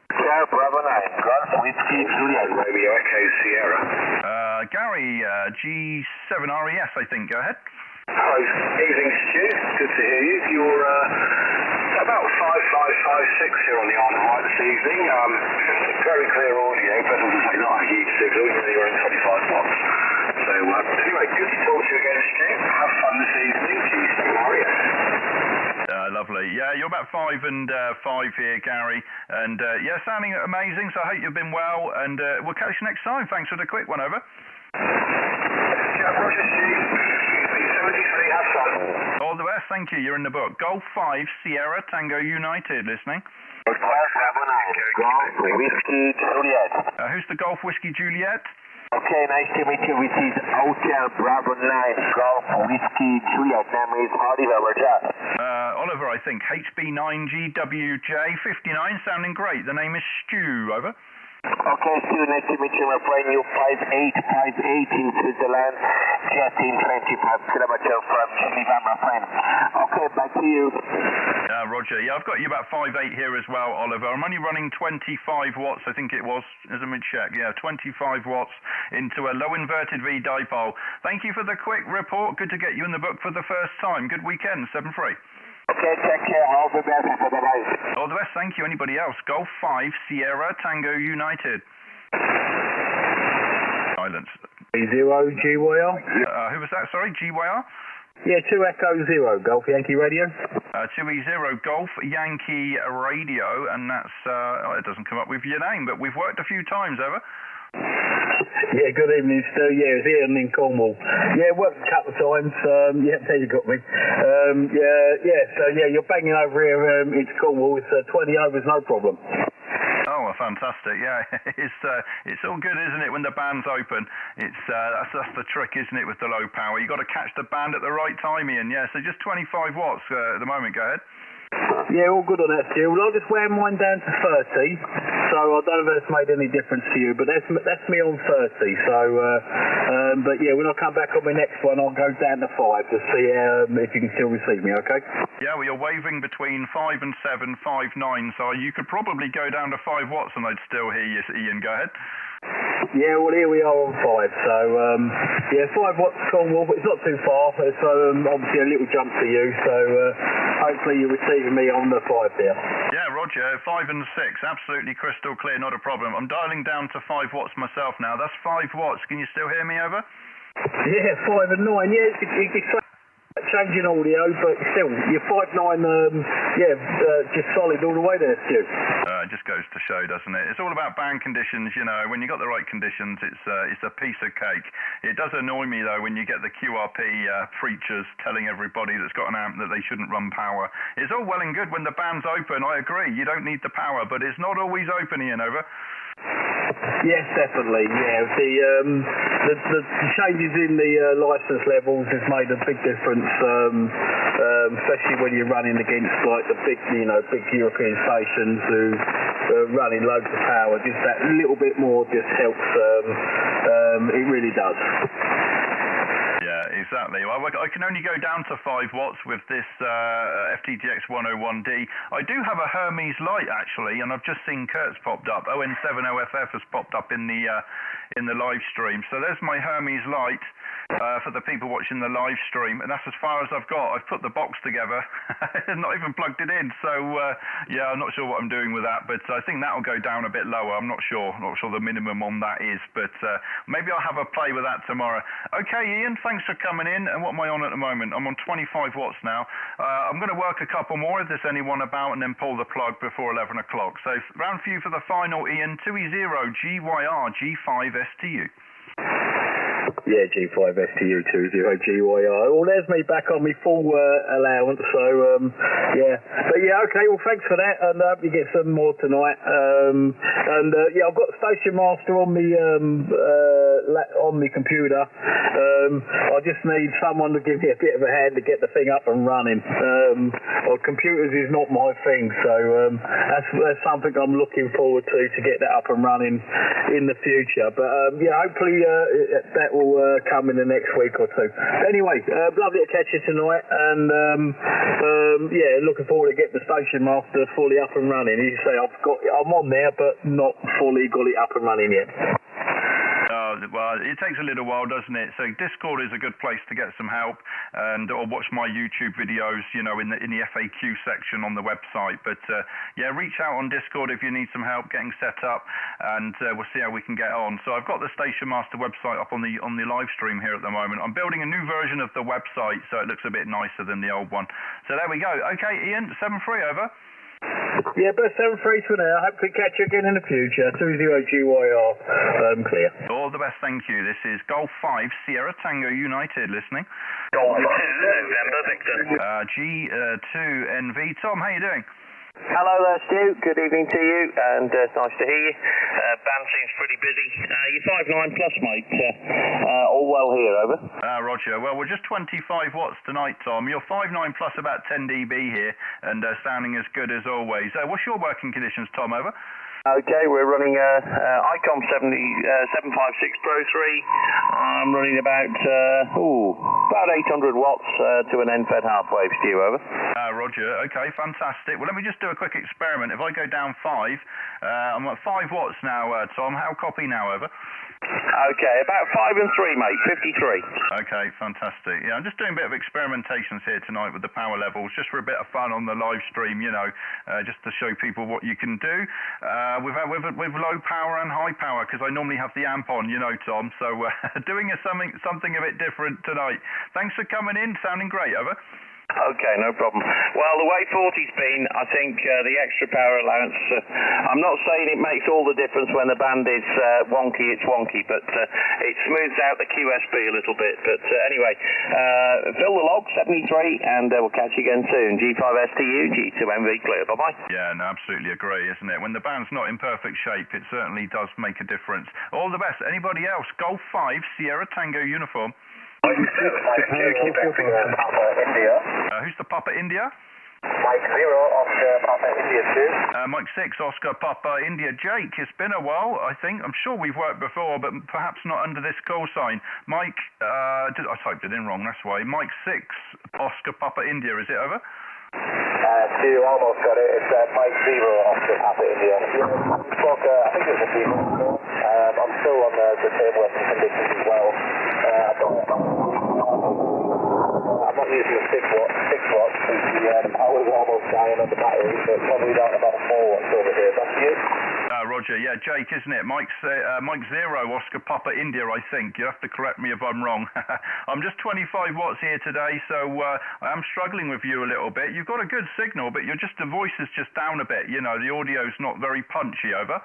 Sierra Bravo 9, Golf Whiskey Juliet, Radio Echo Sierra.
Gary, G7RES, I think. Go ahead.
Hello, evening, Stu. Good to hear you. You're about 5556 here on the Isle of Wight this evening. Very clear audio, but as I say, not a huge signal. You're in 25 watts. So anyway, good to talk to you again, Stu. Have fun this evening. G7RES.
Lovely. Yeah, you're about 5 and 5 here, Gary. And yeah, sounding amazing. So I hope you've been well. And we'll catch you next time. Thanks for the quick one, over.
Yeah, Roger, Stu. 73, have fun.
All the best. Thank you. You're in the book. Golf 5, Sierra Tango United. Listening.
Golf Whiskey Juliet.
Who's the Golf Whiskey Juliet?
Okay, nice to meet you. This is Hotel Bravo 9, Golf Whiskey Juliet. Name is Oliver, Roger.
Oliver, I think. HB9GWJ59, sounding great. The name is Stu, over.
Okay, Stu, nice to meet you, my friend. You 5858 in Switzerland, jetting 25 kilometers from Geneva, my friend. Okay, back to you.
Roger. Yeah, I've got you about 5'8" here as well, Oliver. I'm only running 25 watts, I think it was, as a mid-check. Yeah, 25 watts into a low inverted V dipole. Thank you for the quick report. Good to get you in the book for the first time. Good weekend, 7-3.
Okay, take care. All the best. Bye-bye.
All the best. Thank you. Anybody else? Golf 5, Sierra Tango United. Silence.
0 GYR.
Who was that? Sorry, GYR?
Yeah, 2 Echo 0, Golf Yankee Radio.
2E0 Golf Yankee Radio, and that's, it doesn't come up with your name, but we've worked a few times, over.
Yeah, good evening, Stu. Yeah, it's Ian in Cornwall. Yeah, worked a couple of times. Yeah, there you got me. So you're banging over here into Cornwall. It's 20 overs, no problem.
Oh, fantastic! Yeah, it's all good, isn't it? When the band's open, that's the trick, isn't it? With the low power, you got to catch the band at the right time, Ian. Yeah, so just 25 watts at the moment. Go ahead.
Yeah, all good on that, Stu. Well, I'll just wear mine down to 30, so I don't know if that's made any difference to you, but that's me on 30. So, but yeah, when I come back on my next one, I'll go down to 5 to see if you can still receive me, okay?
Yeah, well, you're waving between 5 and 7, 5, 9, so you could probably go down to 5 watts and I'd still hear you, Ian. Go ahead.
Yeah, well, here we are on 5, so, yeah, 5 watts Cornwall, but it's not too far. It's obviously a little jump to you, so hopefully you're receiving me on the 5 there.
Yeah, Roger, 5 and 6, absolutely crystal clear, not a problem. I'm dialing down to 5 watts myself now. That's 5 watts. Can you still hear me, over?
Yeah, 5 and 9. Yeah, it's changing audio, but still, you're 5'9", just solid all the way there, Stu.
It just goes to show, doesn't it? It's all about band conditions, you know. When you got the right conditions, it's a piece of cake. It does annoy me, though, when you get the QRP preachers telling everybody that's got an amp that they shouldn't run power. It's all well and good when the band's open, I agree. You don't need the power, but it's not always open, Ian, over.
Yes, definitely. Yeah, the changes in the license levels has made a big difference, especially when you're running against like the big European stations who are running loads of power. Just that little bit more just helps. It really does.
Yeah, exactly. Well, I can only go down to 5 watts with this FTTX 101D. I do have a Hermes light actually, and I've just seen Kurt's popped up. ON70FF has popped up in the live stream. So there's my Hermes light for the people watching the live stream, and that's as far as I've got. I've put the box together, not even plugged it in. So yeah, I'm not sure what I'm doing with that, but I think that'll go down a bit lower. I'm not sure the minimum on that is, but maybe I'll have a play with that tomorrow. Okay, Ian, thanks for coming in. And what am I on at the moment? I'm on 25 watts now. I'm going to work a couple more if there's anyone about, and then pull the plug before 11 o'clock. So round for you for the final, Ian. 2E0 GYR G5STU.
Yeah, G5STU 20GYR. Well, there's me back on my full allowance, so yeah. But yeah, okay, well thanks for that, and I hope you get some more tonight. And yeah, I've got Station Master on my computer. I just need someone to give me a bit of a hand to get the thing up and running. Well, computers is not my thing, so that's something I'm looking forward to get that up and running in the future. But yeah, hopefully that will come in the next week or two. Anyway, lovely to catch you tonight, and yeah, looking forward to getting the Station Master fully up and running. You say I'm on there, but not fully got it up and running yet.
Well, it takes a little while, doesn't it? So Discord is a good place to get some help, or watch my YouTube videos, you know, in the FAQ section on the website. But yeah, reach out on Discord if you need some help getting set up, and we'll see how we can get on. So I've got the Station Master website up on the live stream here at the moment. I'm building a new version of the website, so it looks a bit nicer than the old one. So there we go. Okay, Ian, 7-3 over.
Yeah, but 7-3 for now. Hopefully catch you again in the future. 20GYR, clear.
All the best, thank you. This is Golf 5 Sierra Tango United listening.
Golf 2 November Victor.
G2NV. Tom, how you doing?
Hello there, Stu. Good evening to you, and it's nice to hear you. Band seems pretty busy. You're 5.9 plus, mate. All well here, over.
Roger. Well, we're just 25 watts tonight, Tom. You're 5.9 plus about 10 dB here, and sounding as good as always. What's your working conditions, Tom, over?
Okay, we're running ICOM 756 Pro 3. I'm running about 800 watts to an end-fed half-wave, Stu, over.
Roger, okay, fantastic. Well, let me just do a quick experiment. If I go down 5, I'm at 5 watts now, Tom. How copy now, over?
Okay, about 5 and 3, mate, 53.
Okay, fantastic. Yeah, I'm just doing a bit of experimentations here tonight with the power levels, just for a bit of fun on the live stream, you know, just to show people what you can do with low power and high power, because I normally have the amp on, you know, Tom. So doing something a bit different tonight. Thanks for coming in. Sounding great, over.
Okay, no problem. Well, the way 40's been, I think the extra power allowance, I'm not saying it makes all the difference when the band is wonky, it's wonky, but it smooths out the QSB a little bit. But anyway, fill the log, 73, and we'll catch you again soon. G5STU, G2NV, clear. Bye-bye.
Yeah, no, absolutely agree, isn't it? When the band's not in perfect shape, it certainly does make a difference. All the best. Anybody else? Golf 5, Sierra Tango uniform.
India.
Who's the Papa India?
Mike 0, Oscar Papa India 2.
Mike 6, Oscar Papa India. Jake, it's been a while, I think. I'm sure we've worked before, but perhaps not under this call sign. Mike, I typed it in wrong, that's why. Mike 6, Oscar Papa India, is it over?
Stu, almost got it. It's Mike 0, Oscar Papa India. Spoke, I think it was a few months ago. I'm still on the same working conditions as well. I'm not using the 6 watts because the power's almost dying on the battery, so it's probably down about 4 watts over here. Back to you.
Roger, yeah, Jake, isn't it? Mike 0, Oscar Papa India, I think. You have to correct me if I'm wrong. I'm just 25 watts here today, so I am struggling with you a little bit. You've got a good signal, but the voice is just down a bit. You know, the audio's not very punchy, over.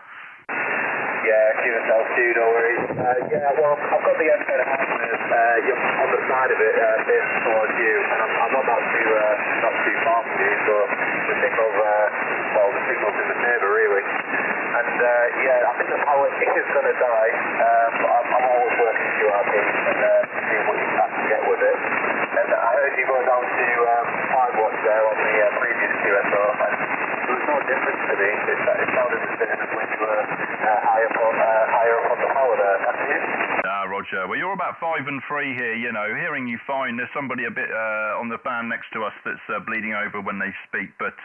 Yeah, keep yourself, Stu, no worries. Yeah, well, I've got the end-fed you're on the side of it, facing towards you, and I'm not too far from you, so the signal's in the favour, really. And yeah, I think the power is going to die, but I'm always working QRP and seeing what you can get with it. And I heard you go down to 5 watts there on the previous QSO, and there was no difference to me. It sounded the same as when you were higher up on the power there. After you?
Roger. Roger. Well, you're about 5 and 3 here, you know. Hearing you fine. There's somebody a bit on the band next to us that's bleeding over when they speak, but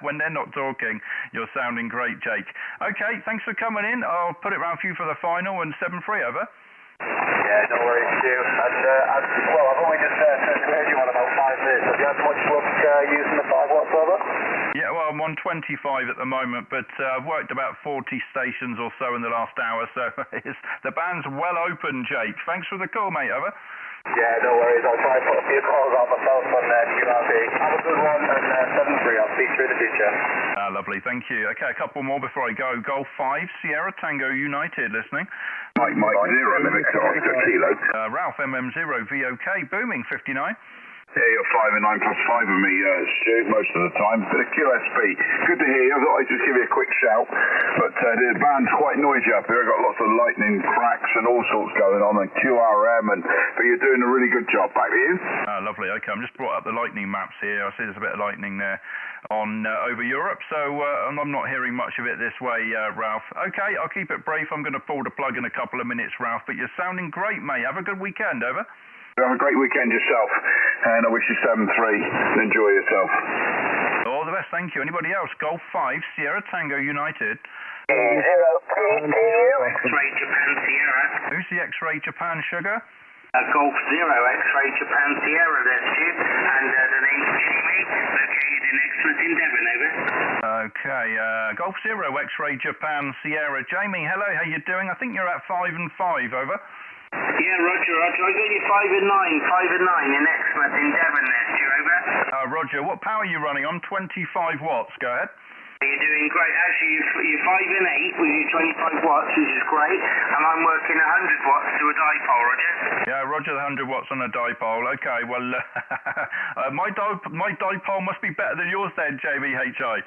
when they're not talking, you're sounding great, Jake. Okay, thanks for coming in. I'll put it round for you for the final, and 7-3, over.
Yeah, no worries, Stu. And, well, I've only just heard you on about 5 minutes. Have you had much luck using the 5 watts over?
Yeah, well, I'm on 25 at the moment, but I've worked about 40 stations or so in the last hour, so the band's well open, Jake. Thanks for the call, mate, over.
Yeah, no worries. I'll try and put a few calls out myself on QRP. Have a good one, and 7-3. I'll speak to you in the future.
Lovely, thank you. Okay, a couple more before I go. Golf 5, Sierra Tango United, listening.
Mike 0, Victor Oscar Kilo.
Ralph MM0, VOK, booming, 59.
Yeah, you're 5 and 9 plus 5 of me, Stu, most of the time. Bit of QSP. Good to hear you. I thought I'd just give you a quick shout. But the band's quite noisy up here. I've got lots of lightning cracks and all sorts going on, and QRM, but you're doing a really good job. Back to you.
Lovely. Okay, I'm just brought up the lightning maps here. I see there's a bit of lightning there on over Europe, so I'm not hearing much of it this way, Ralph. Okay, I'll keep it brief. I'm going to pull the plug in a couple of minutes, Ralph, but you're sounding great, mate. Have a good weekend, over.
Have a great weekend yourself, and I wish you 7-3. Enjoy yourself.
All the best, thank you. Anybody else? Golf 5, Sierra Tango United.
0 PPU.
X-Ray Japan Sierra.
Who's the X-Ray Japan, Sugar?
Golf 0 X-Ray Japan Sierra, that's you. And the name's Jamie, located in Exmouth in Devon, over.
Okay, Golf 0 X-Ray Japan Sierra. Jamie, hello, how you doing? I think you're at 5 and 5, over.
Yeah, Roger. I got you 5 and 9 in Exmouth in Devon, that's you, over.
Roger, what power are you running on? 25 watts, go ahead.
You're doing great. Actually, you're 5 and 8 with your 25 watts, which is great. And I'm working 100 watts to a dipole, Roger.
Yeah, Roger, 100 watts on a dipole. Okay, well, my dipole must be better than yours then, JVHI.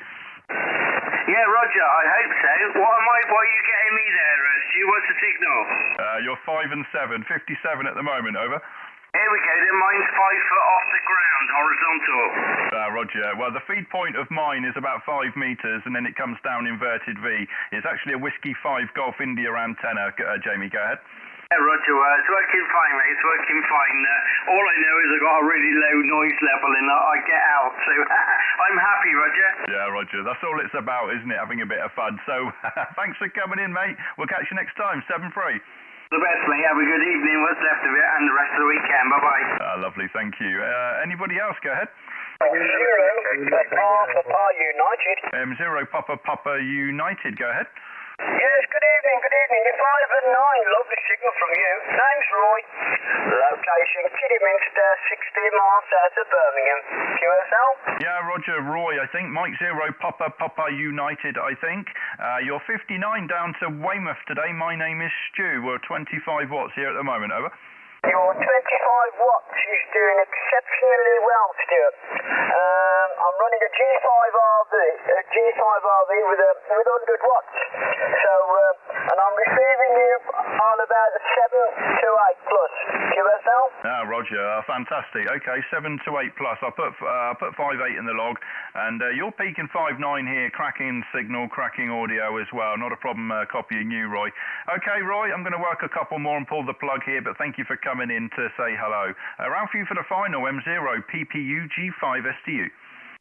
Yeah, Roger, I hope so. What are you getting me there, Stu? What's the signal?
You're 5 and 7, 57 at the moment, over.
Here we go, then mine's 5 foot off the ground, horizontal.
Roger. Well, the feed point of mine is about 5 meters, and then it comes down inverted V. It's actually a Whiskey 5 Golf India antenna. Jamie, go ahead.
Yeah, Roger, it's working fine, mate. It's working fine. All I know is I've got a really low noise level and I get out, so I'm happy, Roger.
Yeah, Roger. That's all it's about, isn't it? Having a bit of fun. So, thanks for coming in, mate. We'll catch you next time. 7-3.
The best, mate. Have a good evening, what's left of it, and the rest of the weekend. Bye-bye.
Lovely, thank you. Anybody else? Go ahead.
0 Papa United.
0 Papa United. Go ahead.
Yes, good evening. You're 5 and 9. Lovely signal from you. Name's Roy. Location Kidderminster, 60 miles south of Birmingham. QSL?
Yeah, Roger, Roy, I think. Mike 0 Papa United, I think. You're 59 down to Weymouth today. My name is Stu. We're 25 watts here at the moment, over.
Your 25 watts is doing exceptionally well, Stuart. I'm running a G5RV with 100 watts. So, and I'm receiving you on about 7 to 8 plus. QSL?
Roger, fantastic. Okay, 7 to 8 plus. I'll put 5.8 in the log, and you're peaking 5.9 here. Cracking signal, cracking audio as well. Not a problem copying you, Roy. Okay, Roy, I'm going to work a couple more and pull the plug here, but thank you for coming in to say hello. Around for you for the final, M0 PPU G5STU.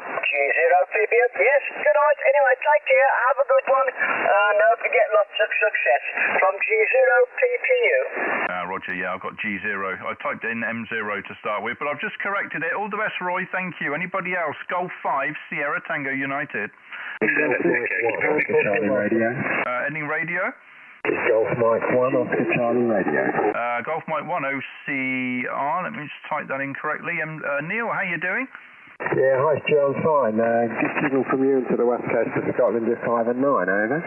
G0 PPU, yes, good night. Anyway, take care, have a good one, and don't forget lots of success from G0 PPU.
Roger, yeah, I've got G0. I typed in M0 to start with, but I've just corrected it. All the best, Roy, thank you. Anybody else? Golf 5, Sierra Tango United. Ending radio?
It's Golf Mike 1 Oscar Charlie Radio.
Golf Mike 1 OCR, let me just type that in correctly. Neil, how you doing?
Yeah, hi Stu, I'm fine. Good signal from you into the west coast of Scotland at 5 and 9, over.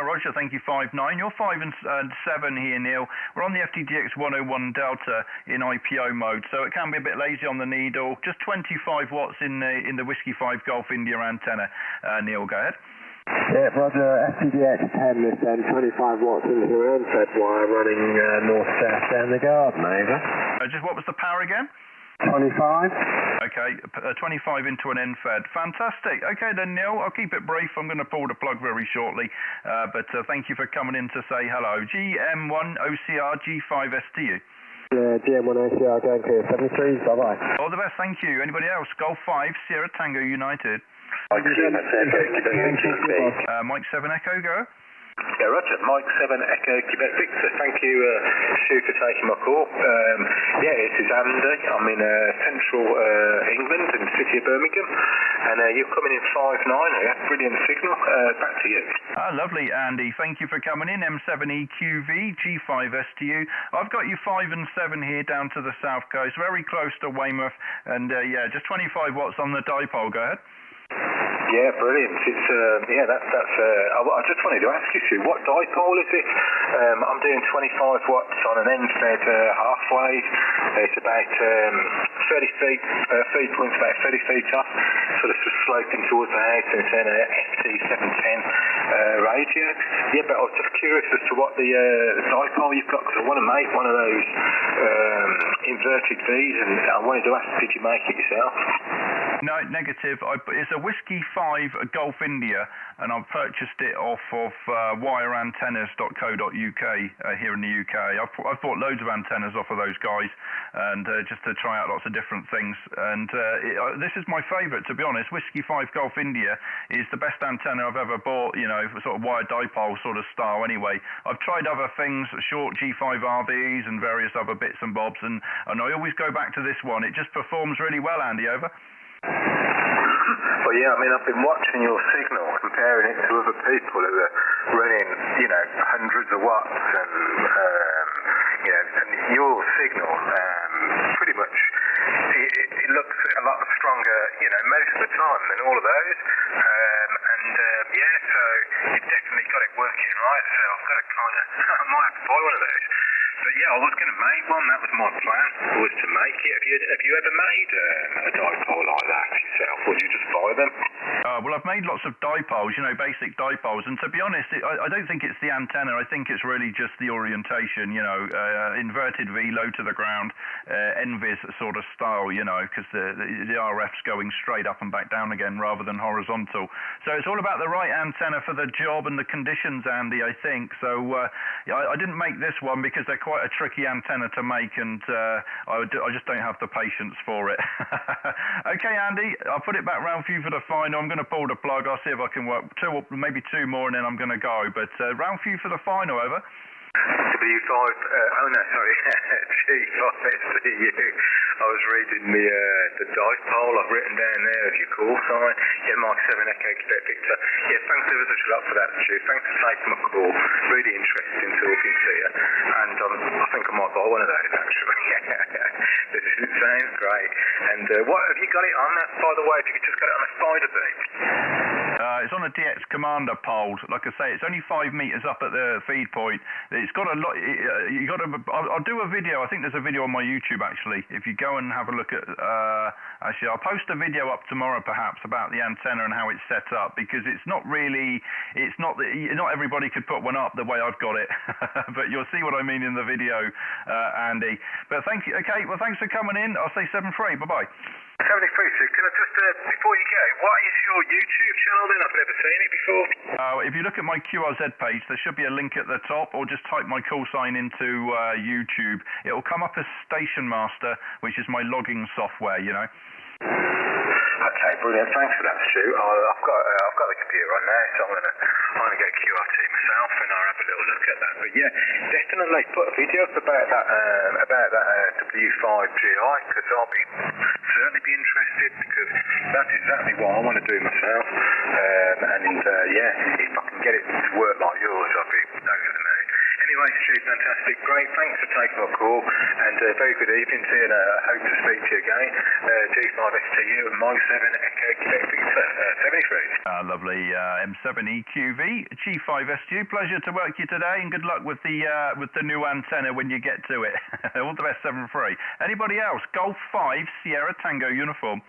Roger, thank you, 5-9. You're 5 and 7 here, Neil. We're on the FTDX 101 Delta in IPO mode, so it can be a bit lazy on the needle. Just 25 watts in the Whiskey 5 Golf India antenna. Neil, go ahead.
Yeah, Roger, FTDX 10 this end, 25 watts into the handset wire running north-south down the garden, over.
Just what was the power again?
25.
Okay, 25 into an end-fed. Fantastic. Okay then, Neil, I'll keep it brief. I'm going to pull the plug very shortly. But thank you for coming in to say hello. GM1 OCR G5STU.
Yeah, GM1 OCR going clear. 73, bye-bye.
All the best, thank you. Anybody else? Golf 5, Sierra Tango United.
Mike 7 Echo, Quebec Victor.
Mike 7 Echo, go.
Yeah, Roger. Mike 7 Echo, Quebec Victor. Thank you, Stu, for taking my call. Yeah, this is Andy. I'm in central England, in the city of Birmingham. And you're coming in 5'9". Yeah, brilliant signal. Back to you.
Lovely, Andy. Thank you for coming in. M7EQV, G5STU. I've got you 5 and 7 here down to the south coast, very close to Weymouth. And yeah, just 25 watts on the dipole. Go ahead.
Yeah, brilliant. It's yeah, that's. I just wanted to ask you, Stu, what dipole is it? I'm doing 25 watts on an end-fed half wave. It's about 30 feet. Feed point's about 30 feet off, sort of sloping towards the house, and it's an FT710 radio. Yeah, but I was just curious as to what the dipole you've got, because I want to make one of those inverted V's, and I wanted to ask, did you make it yourself?
No, negative. It's a Whiskey 5 Gulf India, and I've purchased it off of wireantennas.co.uk here in the UK. I've bought loads of antennas off of those guys, and just to try out lots of different things. And this is my favourite, to be honest. Whiskey 5 Gulf India is the best antenna I've ever bought, you know, for sort of wire dipole sort of style anyway. I've tried other things, short G5 RBs and various other bits and bobs, and I always go back to this one. It just performs really well, Andy, over.
Well, yeah, I mean, I've been watching your signal, comparing it to other people who are running, you know, hundreds of watts, and you know, and your signal pretty much it looks a lot stronger, you know, most of the time than all of those, and yeah, so you've definitely got it working right. So I've got to kind of, I might have to buy one of those. But yeah, I was going to make one. That was my plan, was to make it. Have you ever made a dipole like that yourself, or do you just buy them?
Well, I've made lots of dipoles, you know, basic dipoles, and to be honest, I don't think it's the antenna. I think it's really just the orientation, you know, inverted V, low to the ground, NVIS sort of style, you know, because the RF's going straight up and back down again rather than horizontal. So it's all about the right antenna for the job and the conditions, Andy, I think. So I didn't make this one because they're quite a tricky antenna to make, and I just don't have the patience for it. Okay, Andy, I'll put it back round for you for the final. I'm going to pull the plug. I'll see if I can work maybe two more, and then I'm going to go. But round for you for the final, over.
W5, oh no, sorry, G5STU. I was reading the dipole I've written down there as your call sign. Yeah, Mike 7 Echo Quebec Victor. Yeah, thanks ever such a lot for that, Stu. Thanks for taking my call. Really interesting talking to you. And I think I might buy one of those, actually. It sounds great. And what have you got it on that, by the way? Have you just got it on a spider beam?
It's on a DX Commander pole. Like I say, it's only 5 meters up at the feed point. It's got a lot. You got to. I'll do a video. I think there's a video on my YouTube actually. If you go and have a look at. Actually, I'll post a video up tomorrow perhaps about the antenna and how it's set up, because it's not really. It's not. Not everybody could put one up the way I've got it. But you'll see what I mean in the video, Andy. But thank you. Okay. Well, thanks for coming in. I'll say 7-3. Bye bye.
73, so can I just, before you go, what is your YouTube channel then? I've never seen it before.
If you look at my QRZ page, there should be a link at the top, or just type my call sign into YouTube. It will come up as Station Master, which is my logging software, you know.
Okay, brilliant. Thanks for that, Stu. I've got the computer on now, so I'm gonna go QRT myself, and I'll have a little look at that. But yeah, definitely put a video up about that W5GI, because I'll certainly be interested, because that's exactly what I want to do myself. And yeah, if I can get it to work like yours, I'll be over the moon. Anyway, Stu, fantastic, great. Thanks for taking my call, and very good evening to you, and I hope to speak to you again. G5STU and Mike 7 Echo Quebec Victor 73.
Lovely. M7EQV, G5STU. Pleasure to work you today, and good luck with the new antenna when you get to it. All the best, 7-3. Anybody else? Golf 5 Sierra Tango uniform.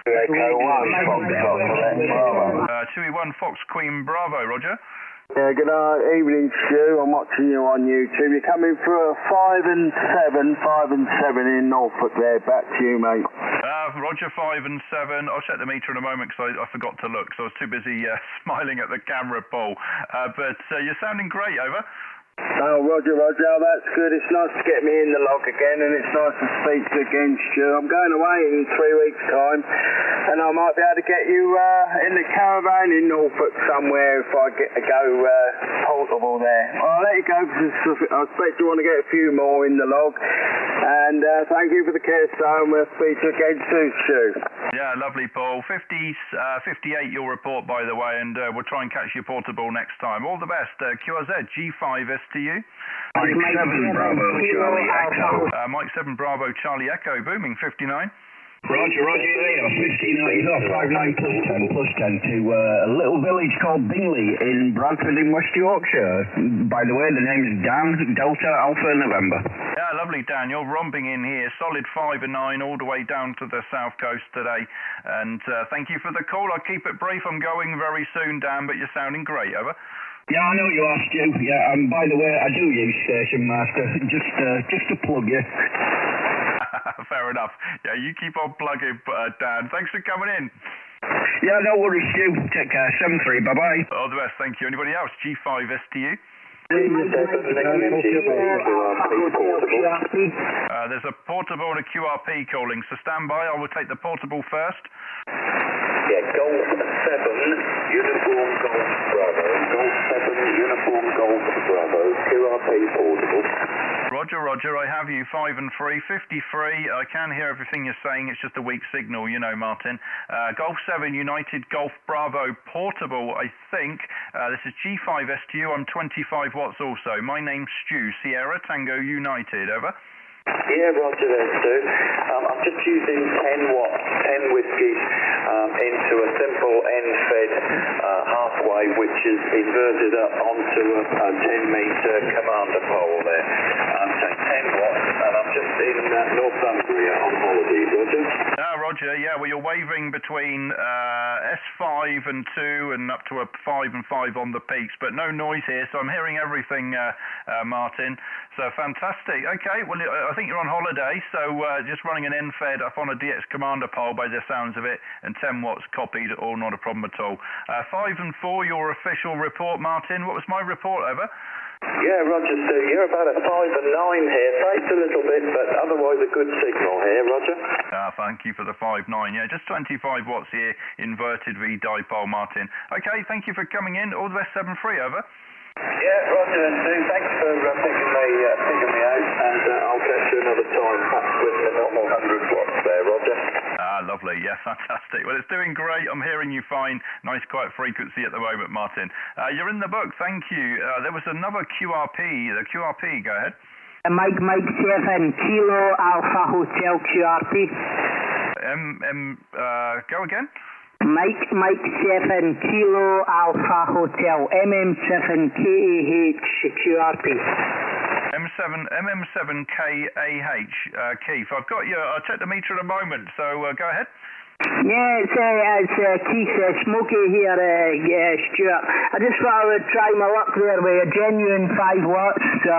2E1 Fox Queen Bravo, Roger.
Yeah, good evening, Stu. I'm watching you on YouTube. You're coming through a 5 and 7 in Norfolk there. Back to you, mate.
Roger, 5 and 7. I'll check the meter in a moment because I forgot to look, so I was too busy smiling at the camera, Paul. But you're sounding great, over.
Oh, Roger, that's good. It's nice to get me in the log again, and it's nice to speak to you again, Stu. I'm going away in 3 weeks' time, and I might be able to get you in the caravan in Norfolk somewhere if I get to go portable there. I'll let you go because I expect you want to get a few more in the log. And thank you for the care, and we'll speak to you again soon, Stu.
Yeah, lovely, Paul. 58 your report, by the way, and we'll try and catch you portable next time. All the best. QRZ G5STU.
Mike 7 Bravo Charlie Echo.
Mike 7 Bravo Charlie Echo, booming 59.
Roger, Leo, 59, he's off 59 plus 10 to a little village called Bingley in Bradford in West Yorkshire. By the way, the name's Dan, Delta Alpha November.
Yeah, lovely, Dan. You're romping in here. Solid 5 and 9 all the way down to the south coast today. And thank you for the call. I'll keep it brief. I'm going very soon, Dan, but you're sounding great, over.
Yeah, I know you are, Stu. Yeah, and by the way, I do use Station Master, just to plug you.
Fair enough. Yeah, you keep on plugging, Dan. Thanks for coming in.
Yeah, no worries, Stu. Take care. 7-3. Bye-bye.
All the best. Thank you. Anybody else? G5STU. There's a portable and a QRP calling, so stand by. I will take the portable first.
Yeah, Golf 7, Uniform Golf Bravo. Golf 7, Uniform Golf Bravo. QRP portable.
Roger, I have you. 5 and 3, 53. I can hear everything you're saying. It's just a weak signal, you know, Martin. Golf 7, United Golf Bravo portable, I think. This is G5STU. I'm 25 watts also. My name's Stu, Sierra Tango United. Over.
Yeah, Roger there, Stu. I'm just using 10 watts, 10 whiskies into a simple end-fed halfway, which is inverted up onto a 10-metre commander pole there. So 10 watts, and I'm just in Northumbria on holiday, Roger.
Roger, yeah, well, you're wavering between S5 and 2 and up to a 5 and 5 on the peaks, but no noise here, so I'm hearing everything, Martin. So fantastic. Okay, well, I think you're on holiday, so just running an end-fed up on a DX commander pole by the sounds of it, and 10 watts copied, all not a problem at all. 5 and 4, your official report, Martin. What was my report, over?
Yeah, Roger, Stu. You're about a 5 and 9 here. Fades a little bit, but otherwise a good signal here, Roger.
Thank you for the 5-9. Yeah, just 25 watts here, inverted V dipole, Martin. Okay, thank you for coming in. All the best, 7-3, over.
Yeah, Roger and Stu, thanks for picking me out, and I'll catch you another time, perhaps with the normal 100 watts there, Roger.
Lovely. Yeah, fantastic. Well, it's doing great. I'm hearing you fine. Nice quiet frequency at the moment, Martin. You're in the book. Thank you. There was another QRP. The QRP, go ahead.
Mike 7 Kilo Alpha Hotel QRP.
Go again.
Mike 7 Kilo Alpha Hotel MM7 KAH QRP.
MM7KAH, Keith. I've got you. I'll check the meter in a moment, so go ahead.
Yeah, it's Keith Smokey here, Stuart. I just thought I would try my luck there with a genuine 5 watts. So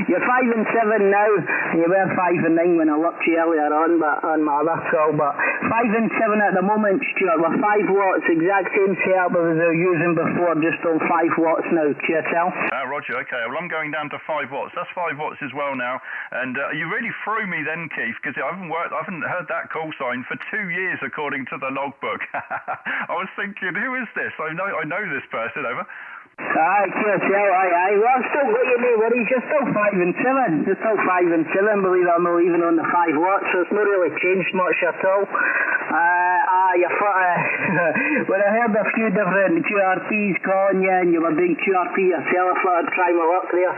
you're 5 and 7 now. You were 5 and 9 when I looked you earlier on, but on my other call. But 5 and 7 at the moment, Stuart. We're 5 watts, exact same setup as I was using before, just on 5 watts now. QSL.
Roger. Okay. Well, I'm going down to 5 watts. That's 5 watts as well now. And you really threw me then, Keith, because I haven't heard that call sign for 2 years. According to the logbook. I was thinking, who is this? I know this person, over.
QSL, well, I'm still got you, no worries, you're still 5 and 7. You're still 5 and 7, believe it or not, even on the 5 watts, so it's not really changed much at all. When I heard a few different QRPs calling you, and you were doing QRP yourself, I thought I'd try my luck there.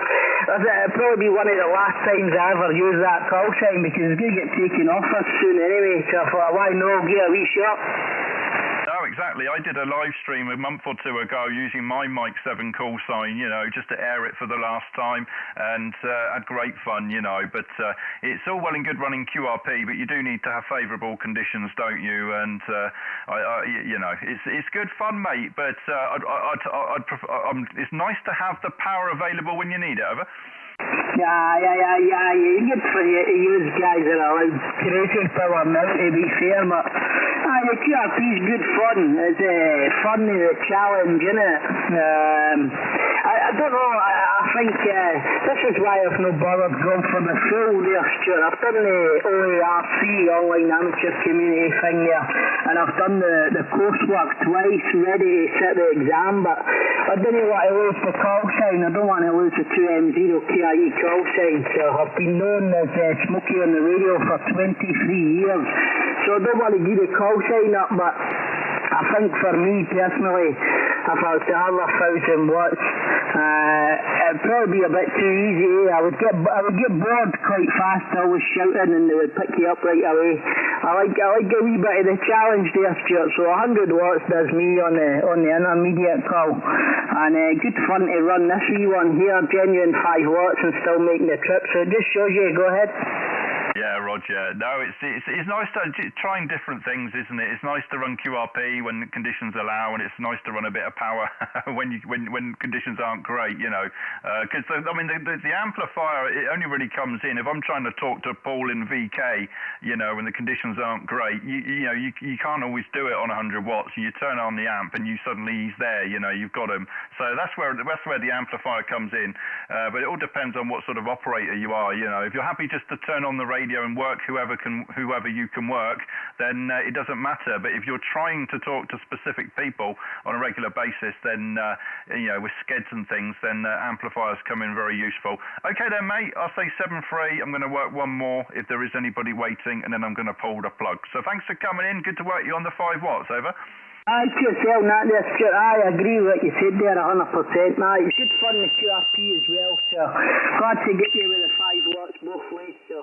It'd probably be one of the last times I ever use that call sign, because it's going to get taken off us soon anyway, so I thought, why no, give it a wee shot.
Oh, exactly. I did a live stream a month or two ago using my Mic 7 call sign, just to air it for the last time, and had great fun, But it's all well and good running QRP, but you do need to have favourable conditions, don't you? And it's good fun, mate. But it's nice to have the power available when you need it. Over.
Yeah. Good for you to use guys that are like crazy power now, to be fair, but the QRP is good fun. It's fun in the challenge, innit? I don't know, I think this is why I've no bothered going for the full there, Stuart. I've done the OARC, Online Amateur Community thing there, and I've done the coursework twice, ready to sit the exam, but I didn't want to lose the call sign. I don't want to lose the 2M0 KIE call sign, so I've been known as Smokey on the radio for 23 years, so I don't want to give the call sign up, but I think for me personally, if I was to have 1,000 watts, it'd probably be a bit too easy. I would get bored quite fast, always shouting, and they would pick you up right away. I like a wee bit of the challenge there, Stuart. So 100 watts does me on the intermediate call, and good fun to run this wee one here, genuine 5 watts, and still making the trip. So it just shows you. Go ahead.
Yeah, Roger. No, it's nice to trying different things, isn't it? It's nice to run QRP when conditions allow, and it's nice to run a bit of power when conditions aren't great, Because the amplifier, it only really comes in if I'm trying to talk to Paul in VK, when the conditions aren't great. You can't always do it on 100 watts. You turn on the amp and he's there. You've got him. So that's where the amplifier comes in. But it all depends on what sort of operator you are. If you're happy just to turn on the radio and work whoever you can work, then it doesn't matter. But if you're trying to talk to specific people on a regular basis, then with skeds and things, then amplifiers come in very useful. Okay then, mate, I'll say 7-3. I'm going to work one more if there is anybody waiting, and then I'm going to pull the plug. So thanks for coming in. Good to work you on the 5 watts. Over.
Aye, yourself, that there, Stuart. I agree with what you said there, 100%. It's good fun with QRP as well, so glad to get you with the 5 watts both ways. So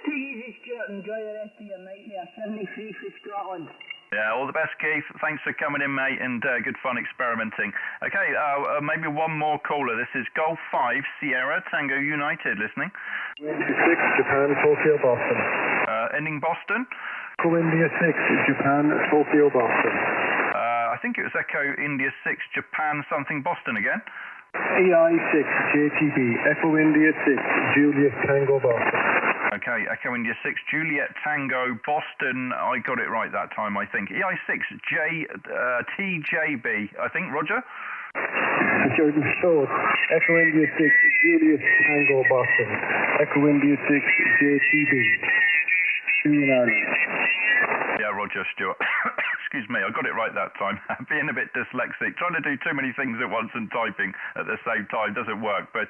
too easy, Stuart. Enjoy the rest of your night there. 73 for Scotland.
Yeah, all the best, Keith. Thanks for coming in, mate, and good fun experimenting. Okay, maybe one more caller. This is Golf 5 Sierra Tango United listening.
26 Japan, Tokyo, Boston.
Ending Boston.
Echo India 6 Japan, Tokyo, Boston.
I think it was Echo India 6 Japan something Boston again.
AI 6 JTB, Echo India 6 Juliet Tango, Boston.
Okay, Echo India 6 Juliet Tango Boston. I got it right that time, I think. EI 6 TJB, I think. Roger.
Jordan Short, Echo India 6 Juliet Tango, Boston. Echo India 6 JTB.
Yeah, Roger, Stuart. Excuse me, I got it right that time. Being a bit dyslexic, trying to do too many things at once and typing at the same time doesn't work. But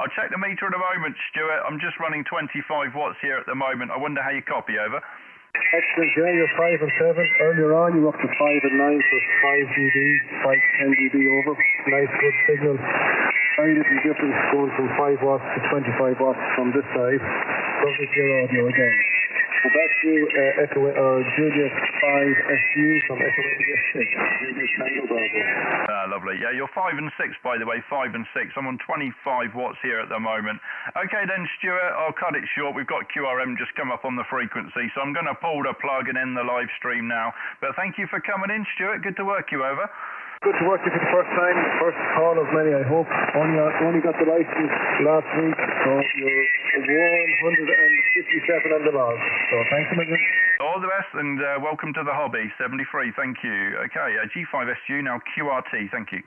I'll check the meter in a moment, Stuart. I'm just running 25 watts here at the moment. I wonder how you copy, over.
Excellent, yeah, you're 5 and 7. Earlier on, you were up to 5 and 9 for 5 dB, 5 to 10 dB over. Nice, good signal. Very little difference going from 5 watts to 25 watts from this side. Lovely clear audio again. So that's you, Juliet 5SU from Echo India 6. Juliet Tango, Bravo.
Lovely. Yeah, you're 5 and 6, by the way, 5 and 6. I'm on 25 watts here at the moment. Okay then, Stuart, I'll cut it short. We've got QRM just come up on the frequency, so I'm going to pull the plug and end the live stream now. But thank you for coming in, Stuart. Good to work you, over.
Good to work you for the first time, first call of many, I hope. Only got the license last week, so you're 157 on the log. So thanks a million.
All the best, and welcome to the hobby. 73, thank you. Okay, G5STU, now QRT, thank you.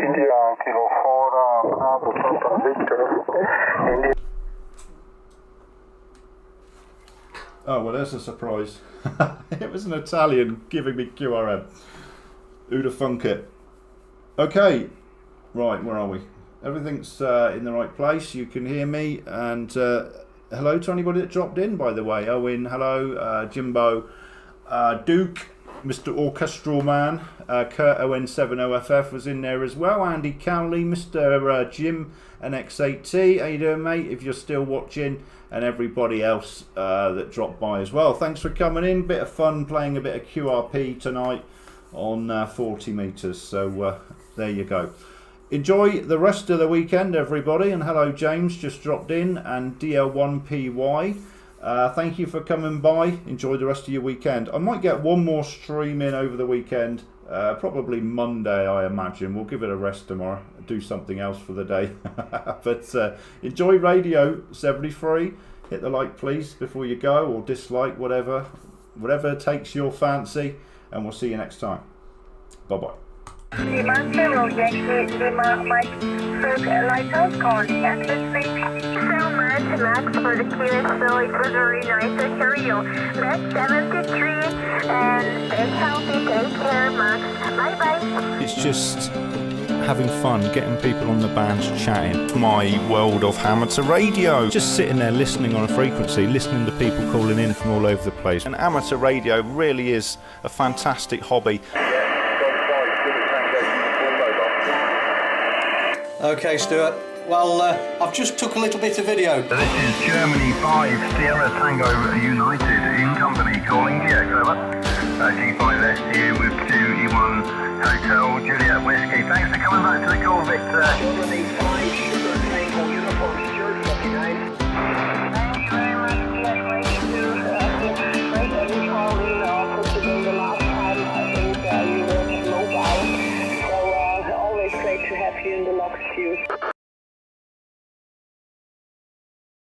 India, Kilo 4, Bravo, Papa, Victor. India.
Oh, well, there's a surprise. It was an Italian giving me QRM. Who'd have thunk it? Okay, right, where are we? Everything's in the right place. You can hear me. And hello to anybody that dropped in, by the way. Owen, hello. Jimbo. Duke. Mr. Orchestral Man, Kurt ON70FF was in there as well. Andy Cowley, Mr. Jim NX8T, how you doing, mate? If you're still watching, and everybody else that dropped by as well. Thanks for coming in. Bit of fun playing a bit of QRP tonight on 40 metres. So there you go. Enjoy the rest of the weekend, everybody. And hello, James, just dropped in, and DL1PY. Thank you for coming by. Enjoy the rest of your weekend. I might get one more stream in over the weekend, probably Monday, I imagine. We'll give it a rest tomorrow, do something else for the day. But enjoy Radio 73. Hit the like, please, before you go, or dislike, whatever takes your fancy, and we'll see you next time. Bye-bye.
Lighthouse calling access so much Max for the QSL. It was very nice to hear you. That's 73 and stay healthy. Take care, Max. Bye-bye.
It's just having fun, getting people on the bands chatting. My world of amateur radio. Just sitting there listening on a frequency, listening to people calling in from all over the place. And amateur radio really is a fantastic hobby.
Okay, Stuart. Well, I've just took a little bit of video.
This is Germany 5 Sierra Tango United in company calling GX over. G5STU with 2E1 Hotel Juliet Whiskey. Thanks for coming back to the call, Victor.
Germany 5 Sugar Tango Uniform Stuart 59. Thank you very much. Yes, ready to break every call in also today. The last time I think you were mobile. So always great to have you in the lock queue.